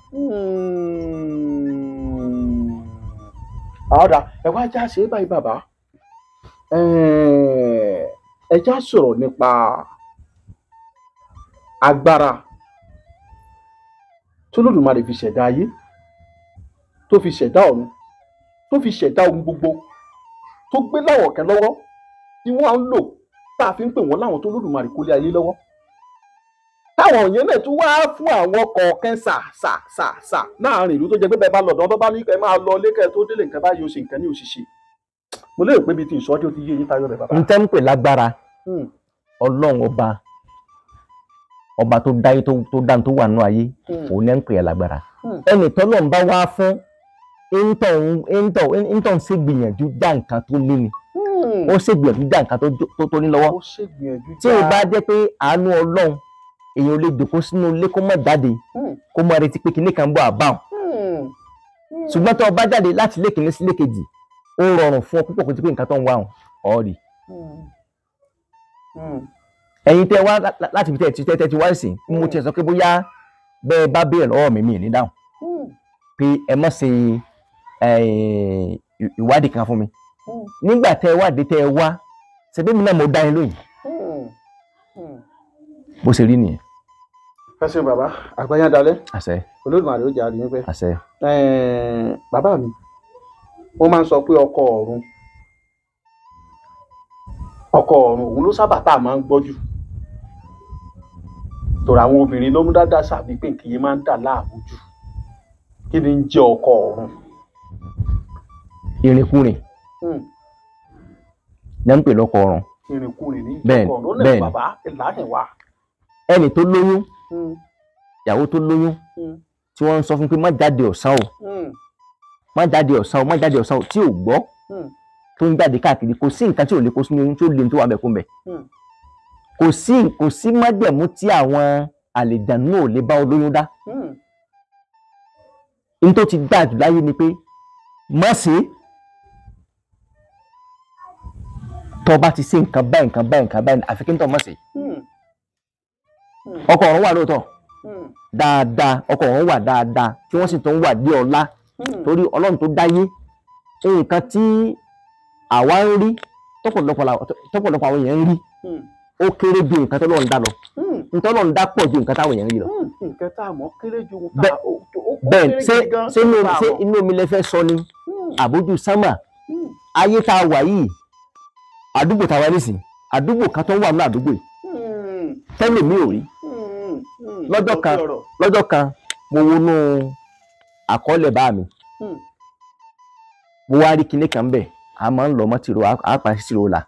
àọ́dà ẹ wá já ṣe é báyìí bàbá ẹ já sọ̀rọ̀ nípa agbára tó lódùmarè fi ṣẹ̀dá ayé tó fi ṣẹ̀dá ọ̀run tó fi ṣẹ̀dá ohun gbogbo tó gbé láwọ̀kẹ́ lọ́wọ́ tí wọ́n ń lò tá a fi ń pè wọ́n láwọn tó lódùmarè kó lé ayé lọ́wọ́ táwọn yẹn náà tún wá fún àwọn kọ̀ọ̀kan sà láàrin ìlú tó jẹ́ pé bẹ́ẹ̀ bá lọ̀dọ̀ tó bá ní kẹ́ máa lọ lékẹ́ tó délé nǹkan báyìí ó ṣe nǹkan ní òṣìṣẹ́ mo lérò pé bíi ti ìṣọ́dí ó ti yé yín tayọ rẹ̀ bàbá. n tẹ́ ń pè lágbára ọlọ́run ọba tó dáyé tó dáhùn tó wà nínú ayé òun ní ń pè é lágbára ẹnì tọ́lọ́run bá wá fún íńtọ̀ ń ṣègbìyànjú dá nǹkan tó lé ni ó ṣègbìyànjú dá nǹkan tó ní lọ́wọ́ tí ó bá jẹ́ pé àánú ọlọ́run èèyàn lè dòkó sínú ilé kó má jáde kó má retí pé kinní kan bọ̀ àbáwọn ṣùgbọ́n tó o bá jáde láti ilé kìíní sí ilé kejì ó rọrùn fún ọ púpọ̀ kó ti pé nǹkan tó ń wá ọ̀ rí ẹ̀yin tẹ́ wá láti ibi tẹ́ ti wá ìsìn mo ti sọ pé bóyá bẹ́ẹ̀ bá béèrè lọ́wọ́ mi ní dáhùn pé ẹ má ṣe ìwádìí kan fún mi nígbà tẹ́ wádìí tẹ́ wá ṣebí mi náà mo dá yín lóyìn bó ṣe rí nìyẹn. ẹ ṣeun bàbá àgbáyé dalẹ̀ àṣẹ Olódùmarè ó jẹ́ àríyìn pé àṣẹ. bàbá mi wọ́n máa ń sọ pé ọkọ ọ̀run òun ló sábà tá a máa ń gbọ́ jù tòrò àwọn obìnrin ló mú dáadáa sàbí pé nǹkan yẹn máa ń dà láàmú jù kí ni ń jẹ́ ọkọ ọ̀run. ìrìnkúrìn ní ń pè lọ́kọ ọ̀run. ìrìnkúrìn ní ìjọkọ ọ̀run lẹ́nu bàbá ìlànà wa. ẹni tó lóyún ìyàwó tó lóyún tí wọ́n ń sọ fún pé má jáde ọ̀sán o má jáde ọ̀sán o má jáde ọ̀sán o tí ò gbọ́ tó ń jáde káàkiri kò sí nǹkan tí ò lè kó sínú oyún tí ó lè tó wà mẹ́kún bẹ̀ kò sí májẹ̀mú tí àwọn àlejànú ò lè bá olóyún dá ní tó ti dáa jù láyé ni pé má ṣe tó bá ti ṣe nǹkan báyìí àfi kí n tó má ṣe ọkọ ọ̀run wà lóòótọ́ dáadáa ọkọ wọn wà dáadáa tí wọ́n sì tún wà dé ọlá torí Ọlọ́run tó dáyé nǹkan tí àwa ń rí tọ́pọ̀lọpọ̀ àwọn èèyàn ń rí ó kéré bí nǹkan tó lọ́run dá lọ nǹkan tó lọ́run dá pọ̀ ju nǹkan táwọn èèyàn ń rí lọ. nǹkan tá a mọ̀ kéré ju bẹ́ẹ̀ ṣé inú omi lẹ fẹ́ sọ ni àbójú sánmà ayé tá a wà yìí àdúgbò tá a wà nísìn àdúgbò kan tó wà ní àdúgbò yìí tẹ́lẹ̀ mi ò rí lọ́jọ́ kan mo wọnú àkọọ́lẹ̀ bá mi mo wá rí kinní kan bẹ́ẹ̀ a máa ń lọ mọ́ tìrò àpá tìrò la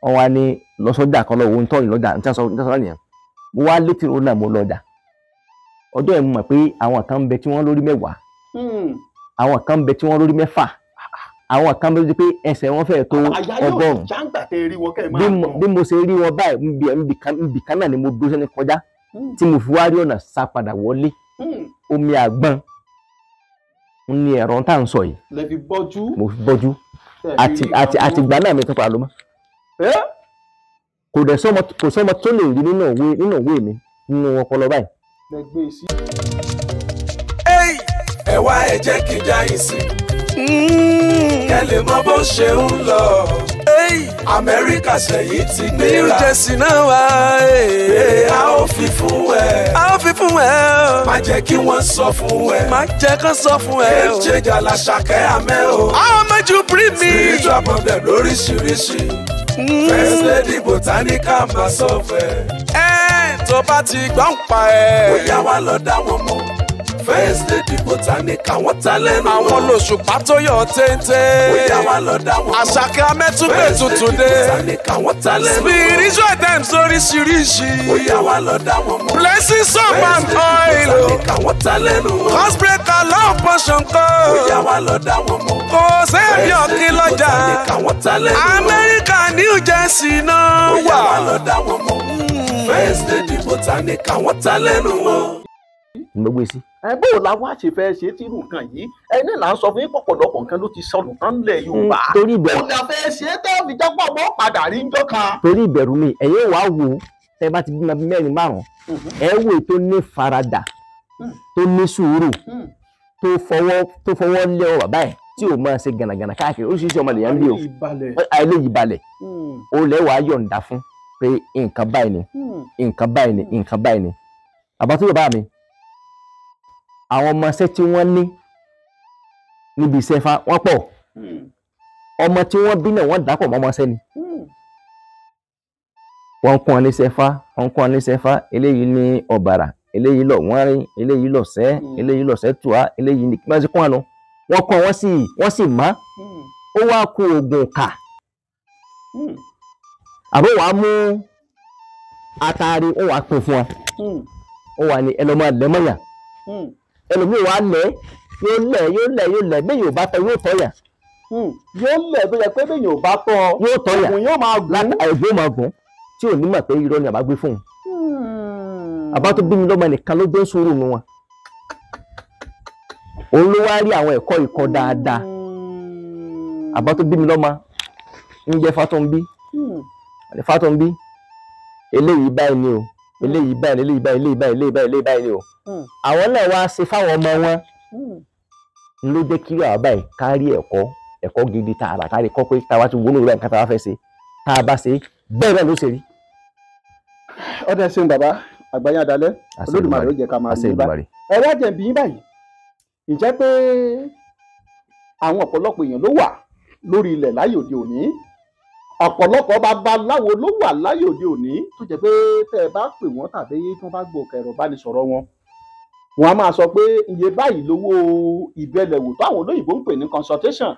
wọ́n wá ní lọ́sọ́jà kan lọ́wọ́ ń tọ́yìn lọ́jà níta sọ́jà nìyẹn mo wá lé tìrò náà mo lọ́jà ọjọ́ yẹn mo mọ̀ pé àwọn kan ń bẹ tí wọ́n lórí 10 àwọn kan ń bẹ tí wọ́n lórí 6 àwọn kan bẹ pé ẹsẹ̀ wọn fẹ́ẹ̀ tó 100 bí mo ṣe rí wọn báyìí níbi kan náà ni mo dúró sẹ́ni kọjá tí mo fi wá rí ọ̀nà sá padà wọlé omi àgbọn n ní ẹ̀rọ tá à ń sọ yìí mo fi bọ́jú àti ìgbà náà mi tó padà ló mọ́ kò sọ́mọ tó lè rí nínú òwe mi nínú ọpọlọ báyìí. ẹ wá ẹ jẹ́ kí n já yín sí kẹ́ lè mọ bó ṣe ń lọ. Amẹ́ríkà sẹ́yìn ti gbéra. New Jersey náà wá. A ó fi fún ẹ. A ó fi fún ẹ. Má jẹ́ kí wọ́n sọ fún ẹ. Má jẹ́ kán sọ fún ẹ. Èjèjà la ṣàkẹ́ àmẹ́ o. How much you bring me? Spiritual problem lóríṣiríṣi. First Lady Botanical máa sọ fẹ́. Tó bá ti gbọ́n pa ẹ̀. Bóyá wá lọ dá wọn mọ̀. First Lady Botanical wọ́n ta lẹ́nu. Àwọn lòṣùpá tó yọ téńté. Bóyá wá lọ dá wọn mọ̀. Àṣàkẹ́ amẹ́túgbè tuntun dé. First Lady Botanical wọ́n ta lẹ́nu. Spiritual times oríṣiríṣi. Bóyá wá lọ dá wọn mọ̀. Blessing soap and oil. First Lady Botanical wọ́n ta lẹ́nu. Cause breaker love potion kọ́. Bóyá wá lọ dá wọn mọ̀. Kò sẹ́ẹ̀bì ọ̀kí lọ́jà. First Lady Botanical wọ́n ta lẹ́nu. Amẹ́ríkà New Jersey náà wà. Bóyá wá lọ dá wọn mọ̀. First Lady Botanical wọ́n ta lẹ́nu wọn. Mo gbé sí. Bó o la wá ṣe fẹ́ ṣe tí irú nǹkan yìí ẹni là ń sọ fún yín pọ̀pọ̀lọpọ̀ nǹkan ló ti sọnù tán lẹ̀ Yorùbá. Torí ìbẹ̀rù. Ó dà fẹ́ ṣe é tó fi jápọ̀ mọ́ padà rí njọ́ kan. Torí ìbẹ̀rù mi ẹ̀yin wàá wò tẹ́ bá ti bímọ 4-5 ẹ wò tó ní faradà tó ní sùúrù tó fọwọ́ lé ọ bàbá ẹ̀ tí ò máa ṣe gànàgànà káàkiri oríṣiríṣi ọmọ lèyàn bí o eléyìí balẹ̀ o lẹ́ wàá yọ̀ǹda fún pé nǹkan báyìí ni nǹkan báyìí ni nǹkan báyìí ni àbátúrò bá mi àwọn ọmọọṣẹ́ tí wọ́n ní níbi iṣẹ́ fa wọ́n pọ̀ ọmọ tí wọ́n bí náà wọ́n dàpọ̀ mọ́ ọmọọṣẹ́ ni wọ́n kún ọ ní sẹ́fà wọ́n kún ọ ní sẹ́fà eléyìí ní ọ̀bàrà eléyìí lọ wọ́n rí eléyìí lọ sẹ́ eléyìí lọ sẹ́tùá eléyìí ní kíkọ́ sí kún àná wọ́n kọ́ wọ́n sì mọ́ ó wá kó oògùn kà àbó wàá mú atari ó wàá pín fún ọ ó wà ní ẹlọmọ lẹ́mọ̀yà ẹlòmíì wàá lẹ̀ yóò lẹ̀ bẹ́ẹ̀ yóò bá tọ́ yóò tọ́yà yóò lẹ̀ tó yẹ pé bẹ́ẹ̀ yóò bá tọ́ yóò tọ́yà ògùn yóò máa gùn ẹ̀gbọ́n máa gùn tí ò ní mọ̀ pé irọ́ ni àbá gbé fún un àbá tó bí mi lọ́mọ nìkan ló gbé sùúrù nu wọn òun ló wá rí àwọn ẹ̀kọ́ ìkọ́ dáadáa àbá tó bí mi lọ́mọ ń jẹ́ Fátọ́nbí eléyìí báyìí ni o eléyìí báyìí eléyìí báyìí eléyìí báyìí eléyìí báyìí ni o àwọn náà wá ṣe fáwọn ọmọ wọn ń ló jẹ́ kí àwọn báyìí kárí ẹ̀kọ́ gidi tààrà kárí kọ́ pé táwa ti wọnú ìwé nǹkan táwa fẹ́ ṣe tá a bá ṣe bẹ́ẹ̀ bẹ́ẹ̀ ló ṣe rí. ọdẹ ṣeun bàbá àgbáyé adalẹ Olódùmarè ó jẹ́ ká máa ní báyìí ẹ wá jẹ bí báyìí ǹjẹ́ pé àwọn ọ̀pọ̀lọpọ̀ èèyàn ló wà lórí ilẹ̀ láyé òde òní ọ̀pọ̀lọpọ̀ babaláwo ló wà láyé òde òní tó jẹ́ pé tẹ́ ẹ bá pè wọ́n tàbí tí wọ́n bá gbọ́ ẹ̀rọ ìbánisọ̀rọ̀ wọn wọ́n á máa sọ pé iye báyìí lówó ìbẹ̀lẹ̀wò tó àwọn olóyìnbó ń pè ní consultation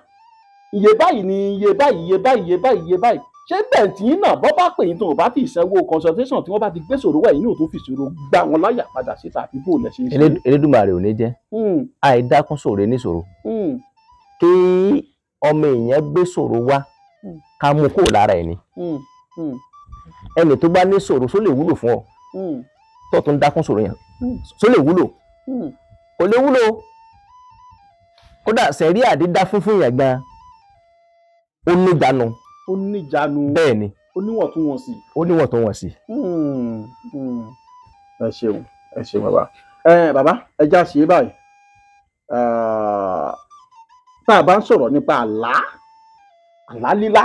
iye báyìí ni iye báyìí iye báyìí iye báyìí iye báyìí ṣé bẹ̀ǹtì yín náà bọ́ bá pè yín tó o bá ti ìsanwó consultation tí wọ́n bá ti gbé sòrò wẹ̀ yín ò tó fi sòrò gbá wọn láyà padà síta àbí bò lẹ̀ ṣe é ṣe. Elédùmarè ò ní jẹ́ àìdákún sòrò níṣòro kí ọmọ èèyàn gbé sòrò wá ká mú kó lára ẹni ẹni tó bá ní sòrò só lè wúlò fún ọ tó tún dákún sòrò yẹn só lè wúlò kò lè wúlò kódà sẹ̀rí àdídá fún yẹn gan ó níjànú bẹ́ẹ̀ ni ó níwọ̀ntúnwọ̀nsì ó níwọ̀ntúnwọ̀nsì. ẹ ṣeun bàbá bàbá ẹ já ṣe báyìí tá a bá ń sọ̀rọ̀ nípa àlá lílá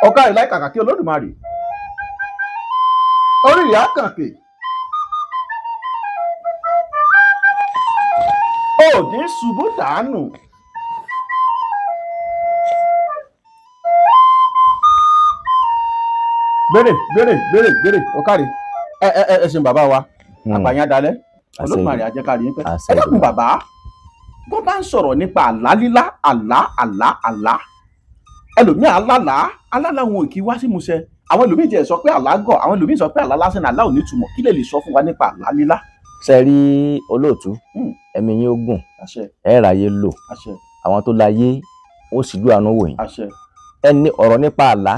ọ̀gá ìlà kàkàkí Olódùmarè orí ìyá kànkè òní ṣubú dànù. gbèrè ọ̀kàrí ẹ ṣeun bàbá wa àgbàyàn dalẹ̀ Olódùmarè àjẹkárí yín pẹ́ ẹ dẹ́kun bàbá bó bá ń sọ̀rọ̀ nípa àlá lílá àlá ẹlòmíì alálà wọn ò kí wá sí musẹ àwọn ẹlòmíì tiẹ̀ sọ pé àlá gọ̀ àwọn ẹlòmíì sọ pé àlá lásán àlá ò ní túmọ̀ kí lè sọ fún wa nípa àlá lílá. ṣe rí olóòtú ẹ̀mí yín ó gùn ẹ ráyé lò àwọn tó láyé ó sì lù àánú wò yín ẹni ọ̀rọ̀ nípa àlá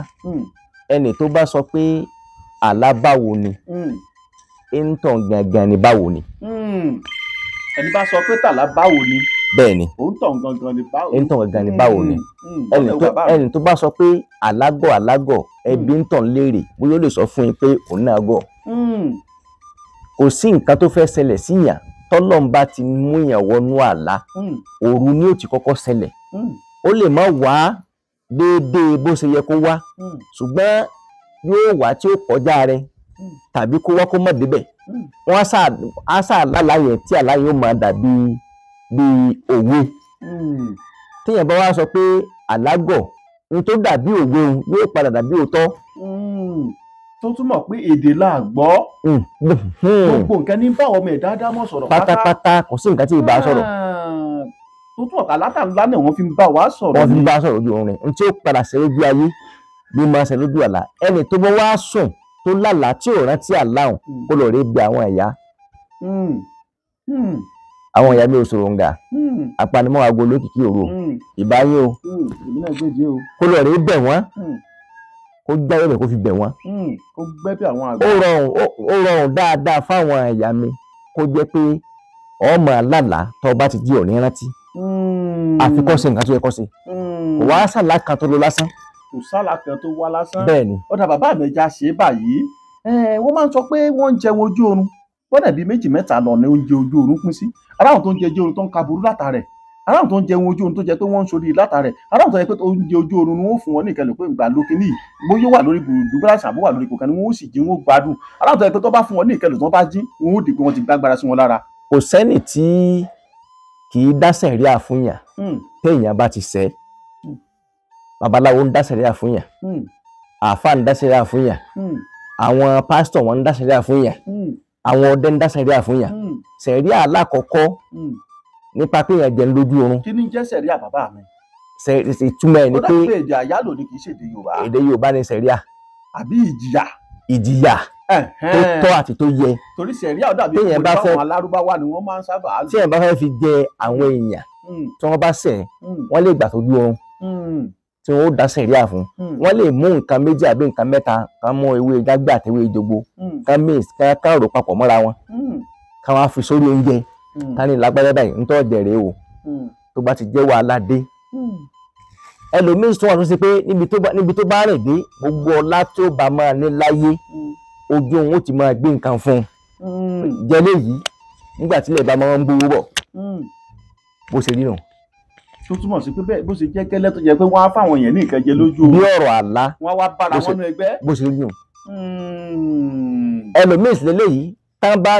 ẹni tó bá sọ pé àlá báwo ni ń tàn gangan ni báwo ni. ẹni bá sọ pé tàlá báwo ni. bẹ́ẹ̀ ni ó ń tàn gangan ni báwo. ń tàn gangan ni báwo ni. ẹni tó bá sọ pé àlágọ̀ ẹbí ń tàn léèrè bóyá ó lè sọ fún yín pé òun náà gọ̀. kò sí nǹkan tó fẹ́ ṣẹlẹ̀ síyàn tọ́lọ́run bá ti mú yàn wọnú àlá òru ni ó ti kọ́kọ́ ṣẹlẹ̀ ó lè má wá déédéé bó ṣe yẹ kó wá ṣùgbọ́n yóò wá tí ó kọjá rẹ̀ tàbí kó wá kó má débẹ̀ wọ́n á sá àlá yẹn tí àlá yẹn ó máa dàbí òwe téèyàn bá wá sọ pé àlágọ̀ ní tó dàbí òwe yóò padà dàbí òótọ́. tó túmọ̀ pé èdè là gbọ́ gbogbo nǹkan ní bá ọmọ ẹ̀dá dámọ̀ sọ̀rọ̀ pátápátá kò sí nǹkan tí ì bá a sọ̀rọ̀. tó túmọ̀ pé alátàlá náà wọ́n fi ń bá wa sọ̀rọ̀. wọ́n fi ń bá a sọ̀rọ̀ ojú oorun rẹ̀ n tí ó padà ṣe lójú ayé bí máa ṣe lójú àlá ẹni tó bá wá sùn tó lálàá tí ò rántí àláhùn kó lọ rí bí àwọn ẹ̀yà. àwọn ìyá mi ò sọ̀rọ̀ ǹgà apanimọ́ aago lókìkí òru ìbáyé o kó lọ rí bẹ̀ wọ́n kó gbẹ́ ẹ̀bẹ̀ kó fi bẹ̀ wọ́n. kó gbẹ́ bí àwọn àgbà. ó rọrùn dáadáa fáwọn ẹ̀yà mi kó jẹ́ pé ọmọ alálàá tó bá ti jí òní rántí àfikọ́ sí nǹkan tó yẹ kọ́ sí kò wá sàlá kan tó lọ lásán. kò sálà kan tó wá lásán. bẹ́ẹ̀ ni. ọ̀dà bàbá mi já ṣe báyìí wọ́n máa ń sọ pé wọ́n ń jẹun ojú oorun bọ́dà bíi méjì mẹ́ta lọ ní oúnjẹ ojú oorun pín sí aráwọn tó ń jẹ ojú oorun tó ń kaburú látàrẹ̀ aráwọn tó ń jẹun ojú oorun tó jẹ pé wọ́n ń sori látàrẹ̀ aráwọn tó jẹ pé oúnjẹ ojú oorun ni wọ́n fún wọn ní ìkẹlẹ̀ pé ìgbà lókè ní bóyá wà lórí dùbúrásì àbó wà lórí kòkàn ni wọ́n ó sì jí wọ́n gbádùn aráwọn tó jẹ pé tó bá fún wọn ní ìkẹlẹ̀ tó bá jí wọ́n ó dì pé wọ́n ti gbágbára sí wọn lára. kò sẹ́nì tí kì í dá sẹ̀ríà fún yàn téèyàn bá ti ṣẹ̀ babaláwo ń dá sẹ̀ríà fún yàn àáfàá ń dá sẹ̀ríà fún yàn àwọn pásítọ̀ wọn ń dá sẹ̀ríà fún yàn àwọn ọdẹ ń dá sẹ̀ríà fún yàn sẹ̀ríà alákọ̀ọ́kọ́ nípa pé yẹn jẹun lójú oorun. kí ni jẹ́ sẹ̀ríà bàbá mi. ìtumọ̀ ẹ̀ ni pé ó dàbí èdè àyálò ni kì í ṣèdè Yorùbá. èdè Yorùbá ni sẹ̀ríà. àbí ìjìyà. ìjìyà tó tọ́ àti tó yẹ. torí sẹ̀ríà ó dàbí pé àwọn alárúbáwá ni wọ́n máa ń sábà lò. tí èèyàn bá fẹ́ fi jẹ àwọn èèyàn tí wọ́n bá ṣẹ̀ wọ́n lè gbà tójú oorun tí wọ́n ó dá sẹ̀ríà fún wọ́n lè mú nǹkan méjì àbí nǹkan mẹ́ta kan mú ewé jágbé àti ewé jogbo kan maize kan rò papọ̀ mọ́ra wọn kan wá fi sórí oúnjẹ ká ní lágbájá báyìí ń tọ́ jẹ̀rẹ̀ o tó bá ti jẹ́ wàhálà dé ẹlòmíín tó wà tó ṣe pé níbi tó bá rìn dé gbogbo ọlá tí ó bá máa ní láyé ojú òun ó ti máa gbé nǹkan fún un jẹ léyìí nígbà tí ilẹ̀ bá máa ń gbówó bọ̀ bó ṣe rí nù. tó túmọ̀ sí pé bẹ́ẹ̀ bó ṣe jẹ́ gẹ́lẹ́ tó jẹ́ pé wọ́n á fáwọn èèyàn ní nǹkan jẹ lójú bí ọ̀rọ̀ àlá wọ́n wá bára wọn nú ẹgbẹ́ bó ṣe rí nù. ẹlòmíín sì lélẹ́yìí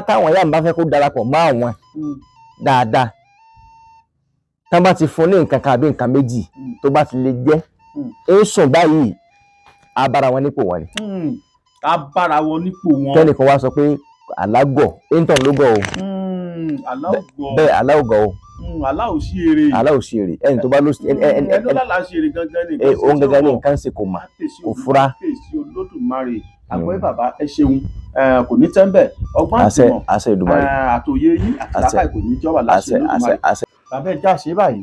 táwọn ìyá mi bá fẹ́ kó darapọ̀ mọ́ àwọn dáadáa tán bá ti fún ní nǹkan kan àbí nǹkan méjì tó bá ti lè jẹ́ ń sùn báyìí á bára wọn nípò wọn ni. á bára wọn nípò wọn. kẹ́nìkan wá sọ pé alágọ̀ intan ló gọ̀ o bẹ́ẹ̀ alágọ̀ o aláò sí èrè aláò sí èrè ẹni tó bá lọ sí ẹni tó lálàá sí èrè gangan ní nǹkan òun gangan ní nǹkan ṣe kò mà kò fura. kábíyèsí Olódùmarè àgbẹ̀ bàbá ẹ ṣeun kò ní tẹ́ńbẹ̀ ọgbọ́n àtìmọ̀ àṣẹ Èdùmàrè àtòyé yín àti lápá kò ní jọba láṣẹ Olódùmarè bàbá ẹ já ṣe báyìí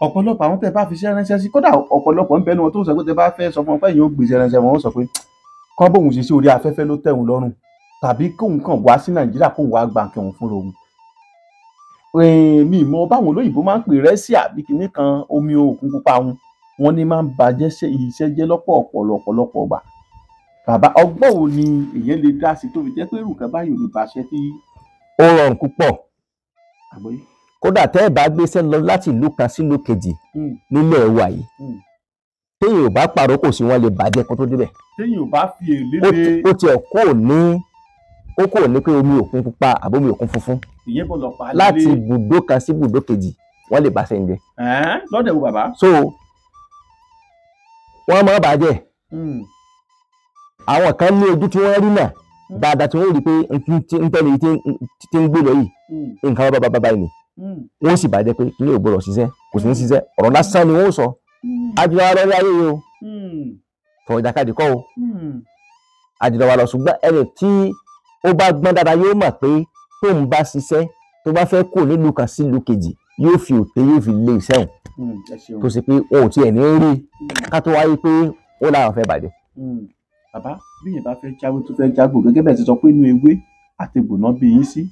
ọ̀pọ̀lọpọ̀ àwọn tẹ bá fi iṣẹ́ ránṣẹ́ sí kódà ọ̀pọ̀lọpọ̀ ń bẹnu wọn tó sọ pé tẹ bá fẹ́ sọ fún ọ pé yóò gbèsè ránṣẹ́ wọn ó sọ pé kọ́ bóun ṣe sí orí afẹ́fẹ́ ló tẹ̀wọ̀n lọ́rùn tàbí kóun kàn wá sí Nàìjíríà kóun wá gbà kẹwọn fúnra òun. mi mọ báwọn olóyìnbó máa ń pè rẹ́sì àbí kìíní kan omi òkun pupa wọn ní máa ń bàjẹ́ iṣẹ́ jẹ́ lọ́pọ̀ ọ̀pọ̀lọpọ̀ gbà bàbá ọgbọ́n wo ni èèyàn lè dá sí tó fi jẹ́ pé irú nǹkan báyìí ò ní bàṣẹ tí. ó rọrùn púpọ̀ àgbọ́yé. kódà tẹ́ ẹ bá gbéṣẹ́ lọ láti ìlú kan sí ìlú kejì nílẹ̀ wa yìí téèyàn ò bá pàrọ̀ kò sí wọn lè bàjẹ́ kó tó débẹ̀. téèyàn ò bá fi èlé lé. ó tiẹ̀ kò ní pé omi òkun pupa àbí omi òkun funfun. ìyẹn bọ̀ lọ pa á lé. láti ibùdó kan sí ibùdó kejì wọ́n lè bá sẹ́yìn jẹ. lọ́dẹ̀ wo bàbá. so wọ́n máa bàjẹ́. àwọn kan ní ojú tí wọ́n rí náà dáadáa tí wọ́n rí pé ń tẹ́lẹ̀ tí ń gbé lọ yìí nǹkan bábá yìí ni wọ́n sì bàjẹ́ pé kí ni ò gbọ́dọ̀ ṣiṣẹ́ kò sí ní ṣiṣẹ́ ọ̀rọ̀ lásán ni wọ́n sọ àjùlọ wa lórí ayé yìí o fọ ìjàkadì kọ́ o àjùlọ wa lọ ṣùgbọ́n ẹni tí ó bá gbọ́n dáadáa yóò mọ̀ pé tó ń bá ṣiṣẹ́ tó bá fẹ́ kó nílùú kan sí ìlú kejì yóò fi òté yóò fi lé iṣẹ́ òun tó ṣe pé wọn ò tiẹ̀ ní rí ká tó wáyé pé ó láwọn fẹ́ bàjẹ́. bàbá bí yẹn bá fẹ́ jáwé tó fẹ́ jágbó gẹ́gẹ́ bẹ́ẹ̀ ti sọ pé inú ewé àti gbòná bí yín sí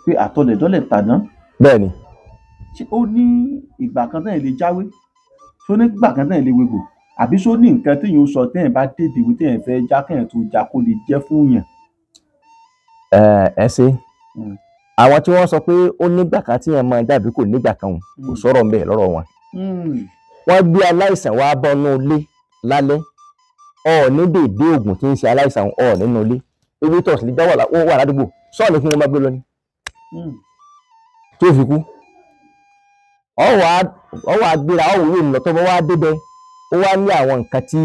pé àtọlẹ̀dọ́lẹ̀ tàná. bẹ́ẹ̀ ni. ṣé ó ní ìgbà kan náà lè jáwé ṣó ní ìgbà kan náà lè wegbò àbí ṣó ní nǹkan téèyàn ó sọ téèyàn bá dédé ìwé téèyàn fẹ́ já kéèyàn tó já kó lè jẹ́ fún yàn. ẹ ṣe àwọn tí wọ́n sọ pé ó nígbà kan tí yẹn máa dàbí kò nígbà kan kò sọ̀rọ̀ ń bẹ̀ lọ́rọ̀ wọn. wọ́n gbé aláìsàn wá bọ́nú ilé lálẹ́ ní dèdè oògùn tí ń ṣe aláìsàn nínú ilé ewé tọ̀sí lè já wà ládùúgbò sọ́ọ̀nù kí wọ́n máa gbé lọ ni tó fi kú. ọwọ́ agbéra ọ̀wọ́ ìwé ìlọ tó bá wá débẹ̀ ó wá ní àwọn nǹkan tí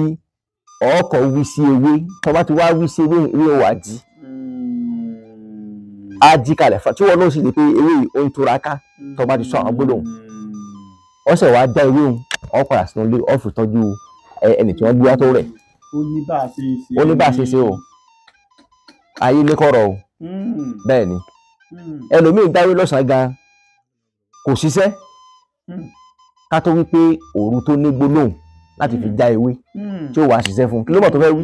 ọkọ̀ wí sí ewé tó bá ti wá wí sí ewé wà jí á jí kalẹ̀ fún tí wọ́n náà sì lè pé ewé yìí ó ń tura ká tó bá ti sọ àwọn gbólóhùn ó sì wá já ewé òun padà sínú ilé ó fi tọ́jú ẹni tí wọ́n gbé wá tó rẹ̀. ó ní bá a ṣe ṣe o ayé ní kọ̀rọ̀ o bẹ́ẹ̀ ni ẹlòmíì dáwé lọ́sàn-án gan kò ṣiṣẹ́ ká tó wí pé òru tó ní gbólóhùn láti fi já ewé tí ó wàá ṣiṣẹ́ fún kí ló mọ̀ tó fẹ́ wí.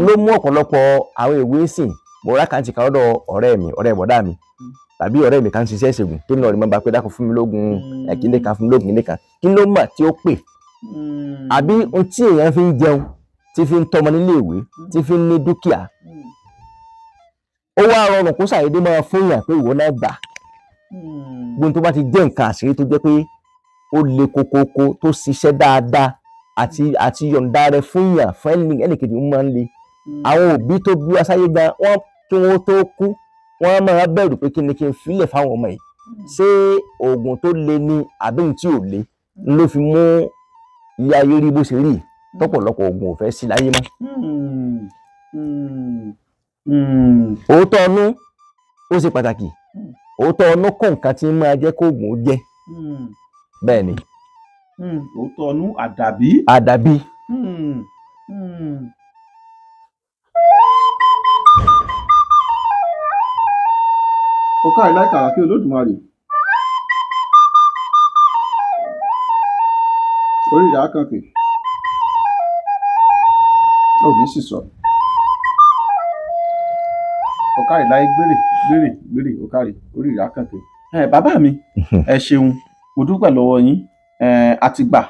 ló mú ọ̀pọ̀lọpọ̀ àwọn ìwé sìn mo rá kàǹtì kan lọ́dọ̀ ọ̀rẹ́ bọ̀dá mi tàbí ọ̀rẹ́ mi kan ṣiṣẹ́ ìṣègùn tó ní ọ̀rẹ́ mi bá pé dákun fún mi lóògùn ẹ̀kíndé kan fún mi lóògùn ilé kan kí ló mọ̀ tí ó pè àbí ohun tí èèyàn fi ń jẹun tí fi ń tọ́mọ nílé ìwé tí fi ń ní dúkìá ó wá rọrùn kó ṣàyédé máa fún yàn pé ìwọ náà gbà gbogbo tó bá ti jẹ́ nǹkan àṣírí tó jẹ́ pé ó le kokoko tó ṣiṣẹ́ dáadáa àti yọ̀ǹda rẹ̀ fún yàn fún ẹnìkejì ń máa ń le àwọn òbí tó bí wá sáyé gan wọ́n kí wọ́n tó kú wọ́n máa bẹ̀rù pé kí ni kí n filẹ̀ fáwọn ọmọ yìí ṣé oògùn tó le ni àbí tí ò le ló fi mú ilé ayé rí bó ṣe rí tọ́pọ̀lọpọ̀ oògùn ò fẹ́ sí láyé mọ́. òótọ́ ọnú ó ṣe pàtàkì òótọ́ ọnú kọ́ nǹkan tí máa jẹ́ kó oògùn ó jẹ́ bẹ́ẹ̀ ni. òótọ́ ọnú àdàbí. àdàbí. ó káàrí láì kàrà kí Olódùmarè orí ìyá kànkè ó ní sì sọ ó káàrí láì gbèrè ó káàrí orí ìyá kànkè. bàbá mi ẹ ṣeun mo dúpẹ́ lọ́wọ́ yín àtìgbà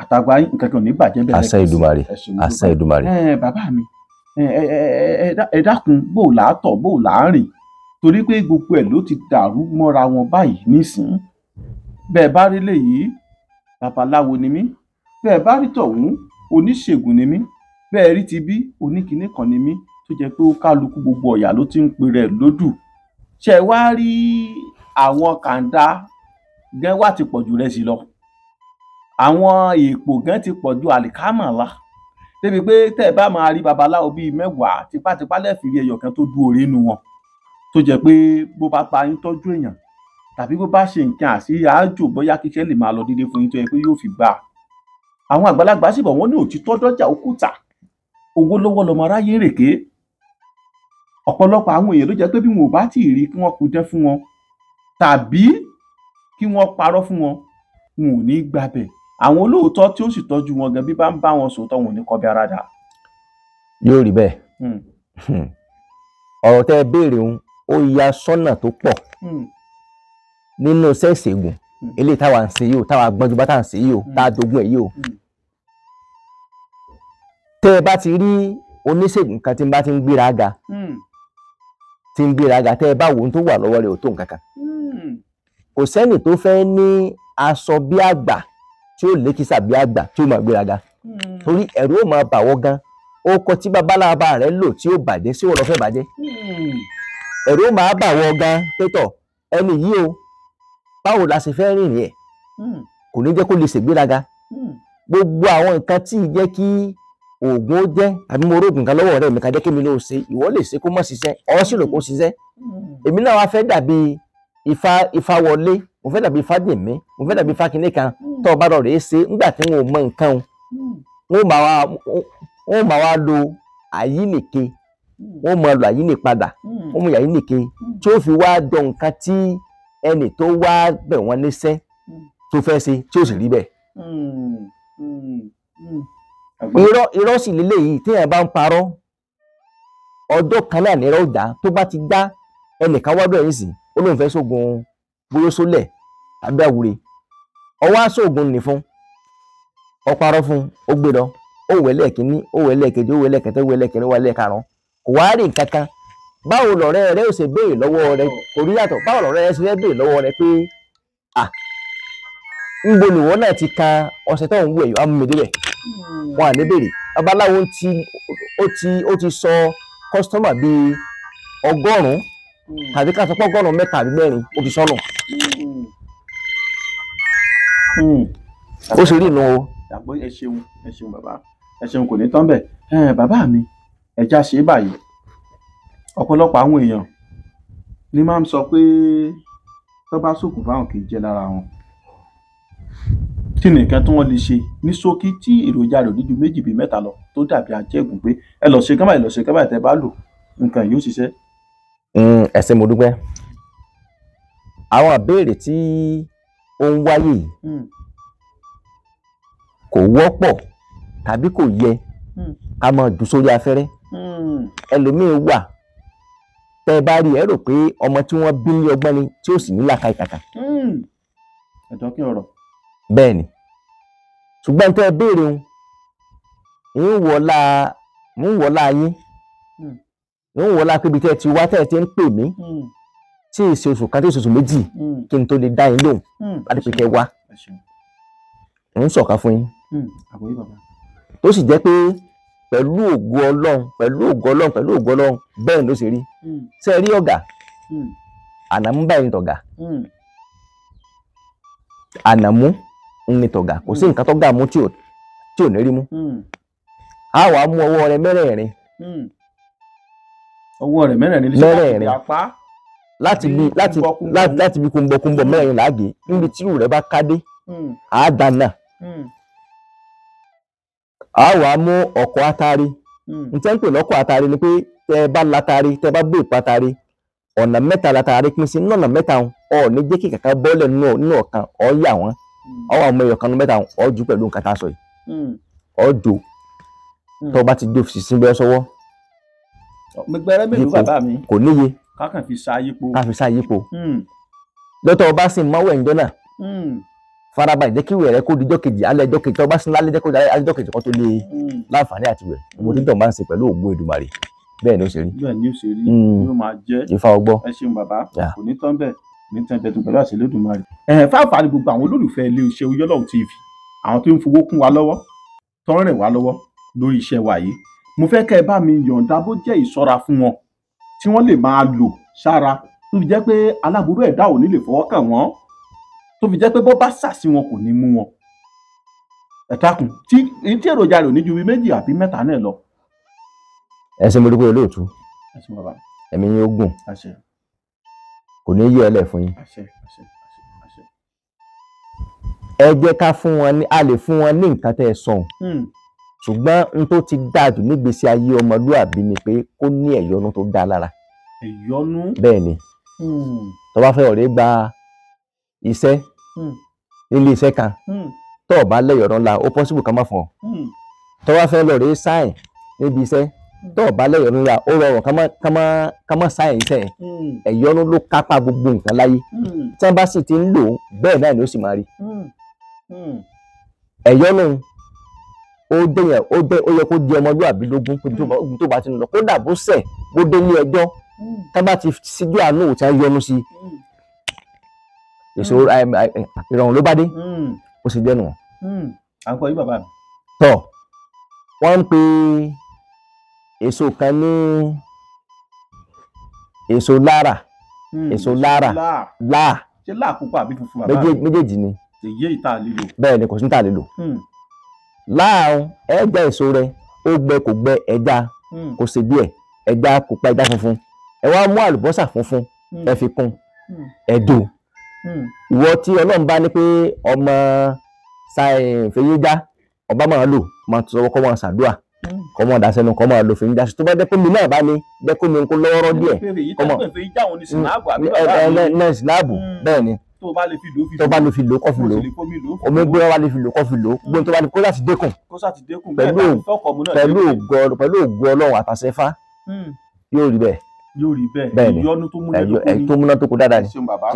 àtàgbà yín nǹkan kan ò ní bàjẹ́ bẹ́ẹ̀. àṣẹ Èdùmàrè àṣẹ Èdùmàrè. bàbá mi ẹ dákun bó o là á tọ̀ bó o là á rìn torí pé gbogbo ẹ̀ ló ti dàrú mọ́ra wọn báyìí nísìnyí bẹ́ẹ̀ bá rí léyìí babaláwo ni mí bẹ́ẹ̀ bá rí tọ̀hún oníṣègùn ni mí bẹ́ẹ̀ rí ti bí oníkinní kan ni mí tó jẹ́ pé ó kálukú gbogbo ọ̀yà ló ti ń pe rẹ̀ lódù ṣe wá rí àwọn kàńdá gan wá ti pọ̀jù rẹ̀ sí lọ àwọn èèpò gan ti pọ̀jù àlìkámà la débi pé tẹ́ ẹ bá máa rí babaláwo bíi 10 tipátipá lẹ́ẹ̀fì rí ẹyọ kan tó dú orí inú wọn tó jẹ́ pé bó bá pa yín tọ́jú èèyàn tàbí bó bá ṣe nǹkan àṣírí àájò bóyá kíkẹ́ lè máa lọ déédéé fún yín tó yẹ pé yóò fi gbà àwọn àgbàlagbà sì bọ̀ wọ́n ní òtítọ́ dọ́jà òkúta owó lọ́wọ́ lọ́mọ aráyé rèké ọ̀pọ̀lọpọ̀ àwọn èèyàn ló jẹ́ pé bí wọn ò bá tí ì rí kí wọ́n pidán fún wọn tàbí kí wọ́n parọ́ fún wọn wọn ò ní gbàbẹ̀ àwọn olóòótọ́ tí ó sì tọ́jú wọn gan bí bá ń bá wọn sòótọ́ wọn ò ní kọbi ara dà. yóò rí bẹ́ẹ̀ ọ̀rọ̀ tẹ́ ẹ béèrè ń ó ya sọ́nà tó pọ̀ nínú iṣẹ́ ìṣègùn eléyìí táwa ń ṣe yìí o táwa gbọ́njú bá tá à ń ṣe yìí o tá a dogun ẹ̀ yìí o tẹ́ ẹ bá ti rí oníṣègùn kan tí ń bá ti ń gbéraga tẹ́ ẹ bá wo ohun tó wà lọ́wọ́ rẹ̀ ò tó nǹkan kan kò sẹ́ni tó fẹ́ ní aṣọ bí àgbà tí ó lékísà bí àgbà tí ó máa gbéraga torí ẹ̀rù ó máa bà wọ́ gan ó kọ tí babaláwa rẹ̀ lò tí ó bàjẹ́ sí òun lọ fẹ́ bàjẹ́ ẹ̀rù ó máa bà wọ́ gan pétọ̀ ẹni yìí o báwo la ṣe fẹ́ rìnrìn ẹ̀ kò ní jẹ́ kó lè ṣègbéraga gbogbo àwọn nǹkan tí ì jẹ́ kí oògùn ó jẹ́ àbí mo rógùn kan lọ́wọ́ ọ̀rẹ́ mi kan jẹ́ kí mi ló ṣe ìwọ lè ṣe kó má ṣiṣẹ́ ọ sì rò kó ṣiṣẹ́ èmi náà wá fẹ́ dàbí ifá wọlé mo fẹ́ dàbí ifá dèmí mo fẹ́ dàbí ifá kinní kan tó o bá rọ̀ rèé ṣe nígbà tí wọn ò mọ nǹkan wọn máa wá lo àyínìke wọn máa lo àyínìpadà wọn mú àyínìke tí ó fi wá dán nǹkan tí ẹnì tó wá bẹ̀ wọ́n níṣẹ́ tó fẹ́ ṣe tí ó sì rí bẹ́ẹ̀. irọ́ sì lélẹ̀ yìí téèyàn bá ń parọ́ ọjọ́ kan náà nírọ́ ìjà tó bá ti dá ẹnìkan wádùn ẹ̀yìn sí ó lóun fẹ́ sógun bóyá sólẹ̀ àbí àwúre ọwọ́ aṣóògùn nì fún ọ parọ́ fún ó gbé lọ ó wẹ̀ lẹ́ẹ̀kínní ó wẹ̀ lẹ́ẹ̀kejì ó wẹ̀ lẹ́ẹ̀kẹta ó wẹ̀ lẹ́ẹ̀kẹrin ó wẹ̀ lẹ́ẹ̀karùn kò wá rí nǹkan kan báwo lọ̀rẹ́ rẹ ó ṣe béèrè lọ́wọ́ rẹ kò rí yàtọ̀ báwo lọ̀rẹ́ rẹ ṣe fẹ́ béèrè lọ́wọ́ rẹ pé ńbo nìwọ náà ti ka ọṣẹ tó ń wù ẹ̀yọ́ amúmedébẹ̀ wọn à ní béèrè babaláwo ó ti sọ kọ́sítọ́mà bíi 100 tàbí ká sọ pé 100 àbí 4 ó fi sọ́nù ó ṣe rí inú o. ẹ ṣeun bàbá ẹ ṣeun kò ní tán bẹ́ẹ̀ bàbá mi ẹja ṣe é báyìí ọ̀pọ̀lọpọ̀ àwọn èèyàn ni máa ń sọ pé tó bá sòkò fáwọn kì í jẹ lára wọn kí nìkan tí wọ́n lè ṣe ní ṣókí tí èròjà rẹ̀ dídú 2 bí 3 lọ tó dàbí ajẹ́gùn pé ẹ lọ ṣe kábàáyé lọ ṣe kábàáyé tẹ́ bá lò nǹkan yóò ṣiṣẹ́. ẹ ṣé mo dúpẹ́ àwọn ìbéèrè tí ó ń wáyé yìí kò wọ́pọ̀ tàbí kò yẹ ká máa jù sórí afẹ́rẹ́ ẹlòmíín wà tẹ́ ẹ bá rí ẹ rò pé ọmọ tí wọ́n bí ní ọgbọ́n ni tí ó sì ní làákàyè kàkà. ẹ̀dọ́ kí ọ̀rọ̀. bẹ́ẹ̀ ni ṣùgbọ́n tẹ́ ẹ béèrè ń wọlá yín ń wọlá pé ibi tẹ́ ẹ ti wá tẹ́ ẹ ti ń pè mí tí èsì oṣù kan tí èsì oṣù méjì kí n tó lè dá yín lóhùn láti pé kẹ́ wá ń sọ̀kan fún yín tó sì jẹ́ pé pẹ̀lú ògo Ọlọ́run bẹ́ẹ̀ ló ṣe rí ṣe rí ọ̀gá ànàmú báyìí tọ̀gá ànàmú ní tọ̀gá kò sí nǹkan tọ́gá mú tí ò ní rí mú a wàá mú ọwọ́ rẹ mẹ́rẹ̀ẹ̀rin láti bí kúńbọ̀kúńbọ̀ mẹ́rin láàgé níbi tí irú rẹ bá kádé àádáná a wàá mú ọ̀kọ̀ atari nǹkan pè lọ́kọ̀ atari ni pé tẹ́ ẹ bá latari tẹ́ ẹ bá gbé ìpatari ọ̀nà 3 latari pín sí nínú ọ̀nà 3 ọ̀ ní jẹ́ kí kankan bọ́ọ̀lẹ̀ nínú ọ̀kan ọ̀ yà wọ́n ọ̀ wà mọ ẹyọ kan nínú 3 ọ̀ jù pẹ̀lú nǹkan tá a sọ yìí ọ̀ jò tó bá ti jó fi sí bẹ́ẹ̀ sọ́wọ́ kò níye ká fi sá yípo lọ́tọ̀ ọba sì máwọ̀ ẹ̀ńjọ́ náà farabalẹ̀ jẹ́ kí ìwẹ̀ rẹ kó dijọ́ kejì alẹ́ ẹjọ́ kejì tó bá sin lálẹ́ jẹ́ kó dijọ́ kejì kan tó lè láǹfààní àti wẹ̀ mo ti ń tọ̀ máa ń ṣe pẹ̀lú ògbó Èdùmàrè bẹ́ẹ̀ ni ó ṣe rí. bẹ́ẹ̀ ni ó ṣe rí yóò máa jẹ́ Ifá ọgbọ́. ẹ ṣeun bàbá kò ní tán bẹ́ẹ̀ kò ní tán bẹ́ẹ̀ tó pẹ̀lú àṣẹ Olódùmarè. fáfàá ni gbogbo àwọn olólùfẹ́ ilé iṣẹ́ Oyọ́lọ́run TV àwọn tó ń fowó kún wa lọ́wọ́ tó ń rìn wá lọ́wọ́ lórí iṣẹ́ wa yìí mo fẹ́ kẹ́ ẹ bá mi yọ̀ǹda bó jẹ́ ìṣọ́ra fún wọn tí wọ́n lè máa lò sára tó fi jẹ́ pé aláburú ẹ̀dá ò ní lè fọwọ́ kàn wọ́n tó fi jẹ́ pé bó bá sà sí wọn kò ní mú wọn. ẹ dákun tí èròjà rẹ̀ ò ní ju 2 àbí 3 náà lọ. ẹ ṣé mo dúpẹ́ olóòtú ẹ̀mí yín ó gùn kò ní yí ẹlẹ̀ fún yín. ẹ jẹ́ ká fún wọn ní a lè fún wọn ní nǹkan tẹ́ ẹ sọ̀hún ṣùgbọ́n n tó ti dáa jù nígbésí ayé ọmọlúàbí ni pé kó ní ẹ̀yọ́nú tó dáa lára. ẹ̀yọ́nú. bẹ́ẹ̀ ni tó bá fẹ́ ọ̀rẹ́ gba iṣẹ́ nílé iṣẹ́ kan tó o bá lẹ́yọ̀nú la ó pọ́sibù ká má fún ọ tó bá fẹ́ lọ́ọ̀rẹ́ sáìn níbi iṣẹ́ tó o bá lẹ́yọ̀nú la ó rọrùn ká má sáìn iṣẹ́ ẹ̀yọ́nú ló kápá gbogbo nǹkan láyé tí wọ́n bá sì ti ń lò ó bẹ́ẹ̀ náà ni ó sì máa rí ẹ̀yọ́nú ó yẹ kó jẹ ọmọlúwàbí lógún pé tó bá ti ń lọ kódà bó ṣẹ̀ bó dé ilé ẹjọ́ tá bá ti síjú àánú tí wọ́n yọnu sí èso ìrọ̀rùn ló bá dé ó sì jẹ́nu. à ń kọ́ yí bàbá mi. tọ́ wọ́n ń pe èso kan ní èso lára èso lára láà ṣé láà pupa àbí funfun bàbá mi? méjèèjì ni. èyí ìta lílo. bẹ́ẹ̀ ni kò sí níta lílo. láàrún ẹja èso rẹ ó gbẹ kò gbẹ ẹja kò ṣe díẹ̀ ẹja kò pa ẹja funfun ẹ wá mú àlùbọ́sà funfun ẹ fi kún ẹ̀dùn ìwọ tí Ọlọ́run bá ní pé ọmọ fèyíjá ọba máa lò máa tó sọwọ́ kọ́ máa ṣàdúrà kọ́ máa dá sẹ́nu kọ́ máa lò fèyíjá tó bá dẹ́kun mi náà bá ní dẹ́kun mi kó lọ́wọ́rọ́ díẹ̀ náà sinabu bẹ́ẹ̀ ni tó bá lè fi lò tó bá lè fi lò kọ́ fi lò omi gbé wá lè fi lò kọ́ fi lò gbóhùn tó bá lè kó láti dẹ́kun pẹ̀lú ògo Ọlọ́run àtàṣẹfá yóò rí bẹ́ẹ̀ bẹ́ẹ̀ni tó múná tó kó dáadáa ni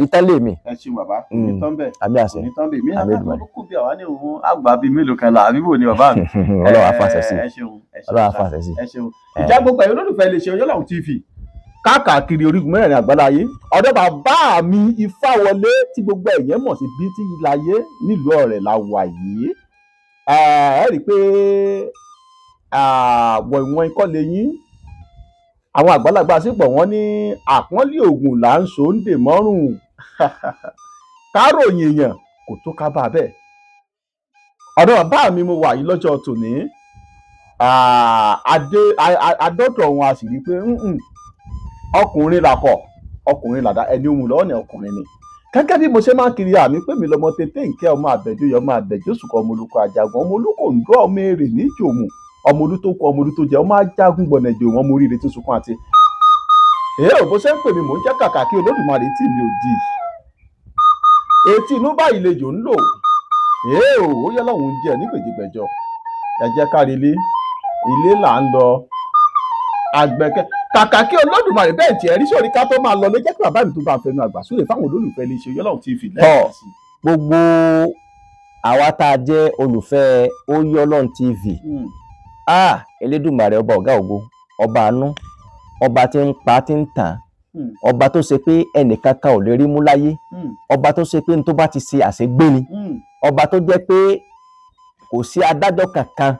ìtàn lè mi ẹ ṣeun bàbá onítàn bẹ́ẹ̀ àmì àṣẹ àmì ìdùnnú àbí kò bí àwa ní òun àgbà bíi mélòó kan là àbíbò ni bàbá mi. Ọlọ́run àfàṣẹ sí Ọlọ́run àfàṣẹ sí. ìjà gbogbo ẹ̀yin olólùfẹ́ iléeṣẹ́ Oyọ́lọ́run TV káàkiri orígun mẹ́rẹ̀ẹ̀rin àgbáláyé ọ̀dọ̀ bàbá mi Ifáwọlé tí gbogbo ẹ̀yẹ́ mọ̀ sí bí tí ìlàyé nílùú Ọ̀rẹ́ la wà yìí ẹ rí i pé wọ̀n ikọ́ lè yín àwọn àgbàlagbà sípò wọn ní àpọ́nlé ògùn là ń so ń dè mọ́rùn káròyìn èèyàn kò tó ká bá bẹ́ẹ̀ ọ̀dọ̀ bàbá mi mo wà yìí lọ́jọ́ tòní adọ́dọ̀ wọn a sì rí i pé ọkùnrin làkọ̀ ọkùnrin làdá ẹni ohun lọ́wọ́ ni ọkùnrin ni gẹ́gẹ́ bí mo ṣe máa ń kiri àmì pé mi lọmọ tètè nkẹ́ ọmọ àbẹ̀jọ́yọ̀ ọmọ àbẹ̀jọ́sùkọ̀ ọmọ olùkọ́ àjàgùn ọmọ olùkọ́ ǹdọ́ ọmọ èrè níjòmù ọmọ olú tó kọ ọmọ olú tó jẹ ọmọ ajagun gbọ̀nẹ̀jẹ̀ wọn mo ríire tó sunkún àti. èyí bó ṣe ń pè mí mò ń jẹ́ kàkà kí Olódùmarè tí mi ò di. etí inú báyìí lejò ń lò. ó yẹ lọ́hùn ún jẹ́ ní gbèjìgbẹ́jọ. ẹ jẹ́ kárí ilé là ń lọ. àgbẹ̀kẹ́ kàkà kí Olódùmarè bẹ́ẹ̀ tiẹ̀ rí sórí ká tó máa lọ ló jẹ́ kí bàbá mi tó bá fẹnu àgbà sórí fáwọn olólùfẹ́ iléeṣẹ́ Oyọ́lọ́run TV lẹ́yìn sí. gbogbo àwa tá a jẹ́ olùfẹ́ Oyọ́lọ́run TV Elédùmarè ọba ọ̀gá ògo ọba àánú ọba tí ń pa tí ń tàn ọba tó ṣe pé ẹnìkankan ò lè rí mú láyé ọba tó ṣe pé ní tó bá ti ṣe àṣegbé ni ọba tó jẹ́ pé kò sí adájọ́ kankan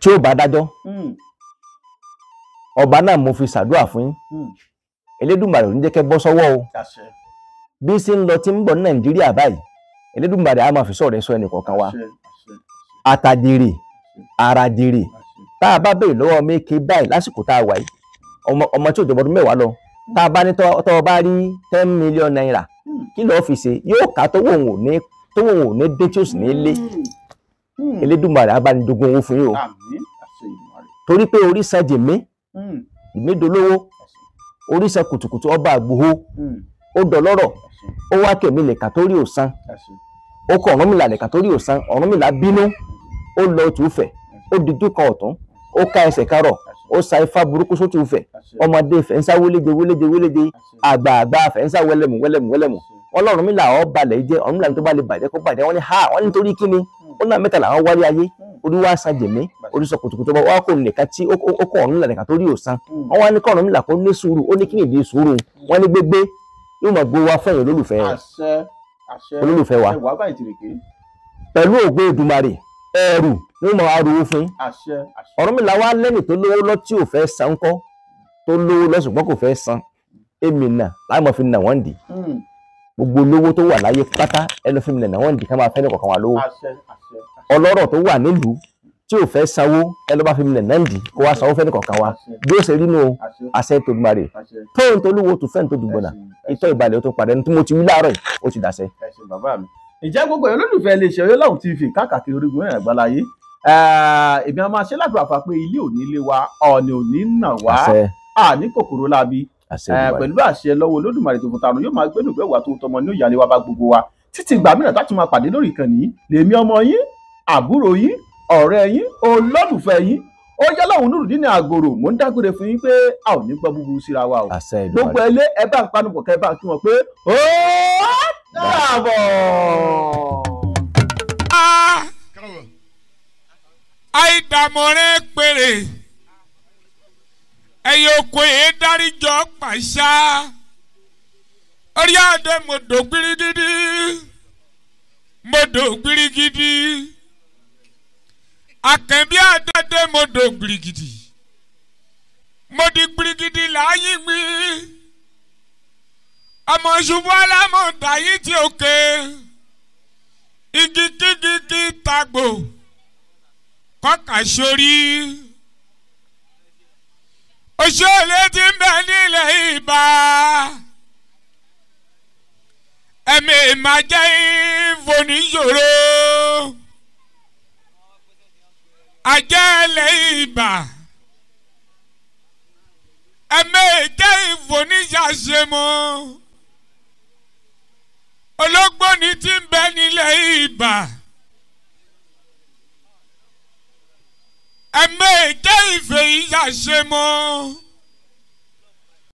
tí ó bá dájọ́ ọba náà mo fi ṣàdúrà fún yín Elédùmarè ò ní jẹ́ kẹ́ bọ́ sọ́wọ́ o bí ṣe ń lọ tí ń bọ̀ ní Nàìjíríà báyìí Elédùmarè á máa fi sọ̀rọ̀ sọ ẹnì kọ̀ọ̀kan wa àtàjèrè àràjèrè tá a bá béèrè lọ́wọ́ méke báyìí lásìkò tá a wà yìí ọmọ tí ò jọba ọdún mẹ́wàá lọ tá a bá ní tọ́ ọ bá rí 10 million naira kí lọ́ọ́ fi ṣe yóò ká tówó òun ò ní dé tí ó sì ní lé Elédùmarè abánidógún owó fún yín o torí pé oríṣà jèmí ìmídolówó oríṣà kùtùkùtù ọba àgbòho ó dọlọ́rọ̀ ó wá kẹ̀mí lẹ̀ka tó rí òsán ó kọ Ọ̀rúnmìlà lẹ̀ka tó rí òsán Ọ̀rúnmìlà bínú ó lọ tùúfẹ̀ ó dijú kan ọ̀tún ó ká ẹsẹ̀ kárọ̀ ó sa ifá burúkú sótú fẹ̀ ọmọdé fẹ̀ ń sá wéléje àgbààgbà fẹ̀ ń sá wẹ́lẹ́mù Ọlọ́runmìlà ó balẹ̀ jẹ́ Ọ̀rúnmìlà tó bá lè bàjẹ́ kó bàjẹ́ wọ́n ní nítorí kíni ó náà mẹ́ta làwọn wáyé ayé orí wá san jẹ̀mí orí sọ kùtùkùtù ọba wá kó nìkan tí ó kọ Ọ̀rúnmìlà nìkan tó rí òsán wọ́n wá ní kọ́ Ọ̀rúnmìlà kó ní sùúrù ó ní kí nìdí sùúrù wọ́n ní gbégbé yóò máa gbó wá fẹ́yìn olólùfẹ́ wa pẹ̀lú ògo Èdùmàrè ẹrù ní mo wá rówó fún Ọ̀rúnmìlà wá lẹ́nì tó lówó lọ tí ò fẹ́ san kọ́ tó lówó lọ ṣùgbọ́n kò fẹ́ san èmi náà láì mọ̀ fi nà wọ́n dì gbogbo olówó tó wà láyé pátá ẹnu fi nà wọ́n dì ká máa fẹ́ ní kọ̀ọ̀kan wà lówó ọlọ́rọ̀ tó wà nílùú tí ò fẹ́ sanwó ẹnu bá fi nà náà dì kó wá sanwó fẹ́ ní kọ̀ọ̀kan wa bí ó ṣe rí nù àṣẹ tó gbàrè tóun tó lówó tó fẹ́ni tó dùgbọ̀nà ìtọ́ ìbàlẹ̀ tó padà ẹni tí mo ti wí láàárọ̀ yìí ó ti dàṣẹ. ìjẹ́ gbogbo olólùfẹ́ iléeṣẹ́ Oyọ́lọ́run TV káàkiri orígun mẹ́rin àgbáláyé èmi a máa ṣe ládùúrà fà pé ilé òní ilé wa ọ̀nì òní nà wá ní kòkòrò láabi pẹ̀lú àṣẹ lọ́wọ́ Olódùmarè tó fún tanu yóò máa gbẹ́nu gbẹ́wà tó tọmọ ní òyàlẹ́ wa bá gbogbo wa títí ìgbà mìíràn tá tún máa pàdé lórí ìkànnì lèmi ọmọ yín àbúrò yín ọ̀rẹ́ yín olólùfẹ́ yín Oyọ́lọ́run Nurudeen Àgòrò mò ń dágbére fún yín pé a ò ní gbọ́ búburú síra wa o gbogbo ẹlé ẹ bá ń panupọ̀ kẹ́ bá kí wọn pé ó dàbọ̀. dàmọ́rẹ́ péré ẹ̀yìn oko yẹn dáríjọ́ pàṣá orí adé mọ̀dọ̀ gbirigidi akẹ́bí adé mọ̀dọ̀ gbirigidi mọ̀dí gbirigidi láyé mi ọmọ ṣubú alámọ̀dá yìí tí òkè igi kíkíkí tagbò kọ́kà sórí òṣèlè tí ń bẹ nílẹ̀ Ìbà ẹ̀mí máa jẹ́ ìfòníṣòro àjẹ́lẹ̀ Ìbà ẹ̀mí jẹ́ ìfòníṣàṣemọ́ ológbòní tí ń bẹ nílẹ̀ Ìbà ẹ̀mí jẹ́ ìfẹ́ ìṣàṣemọ́.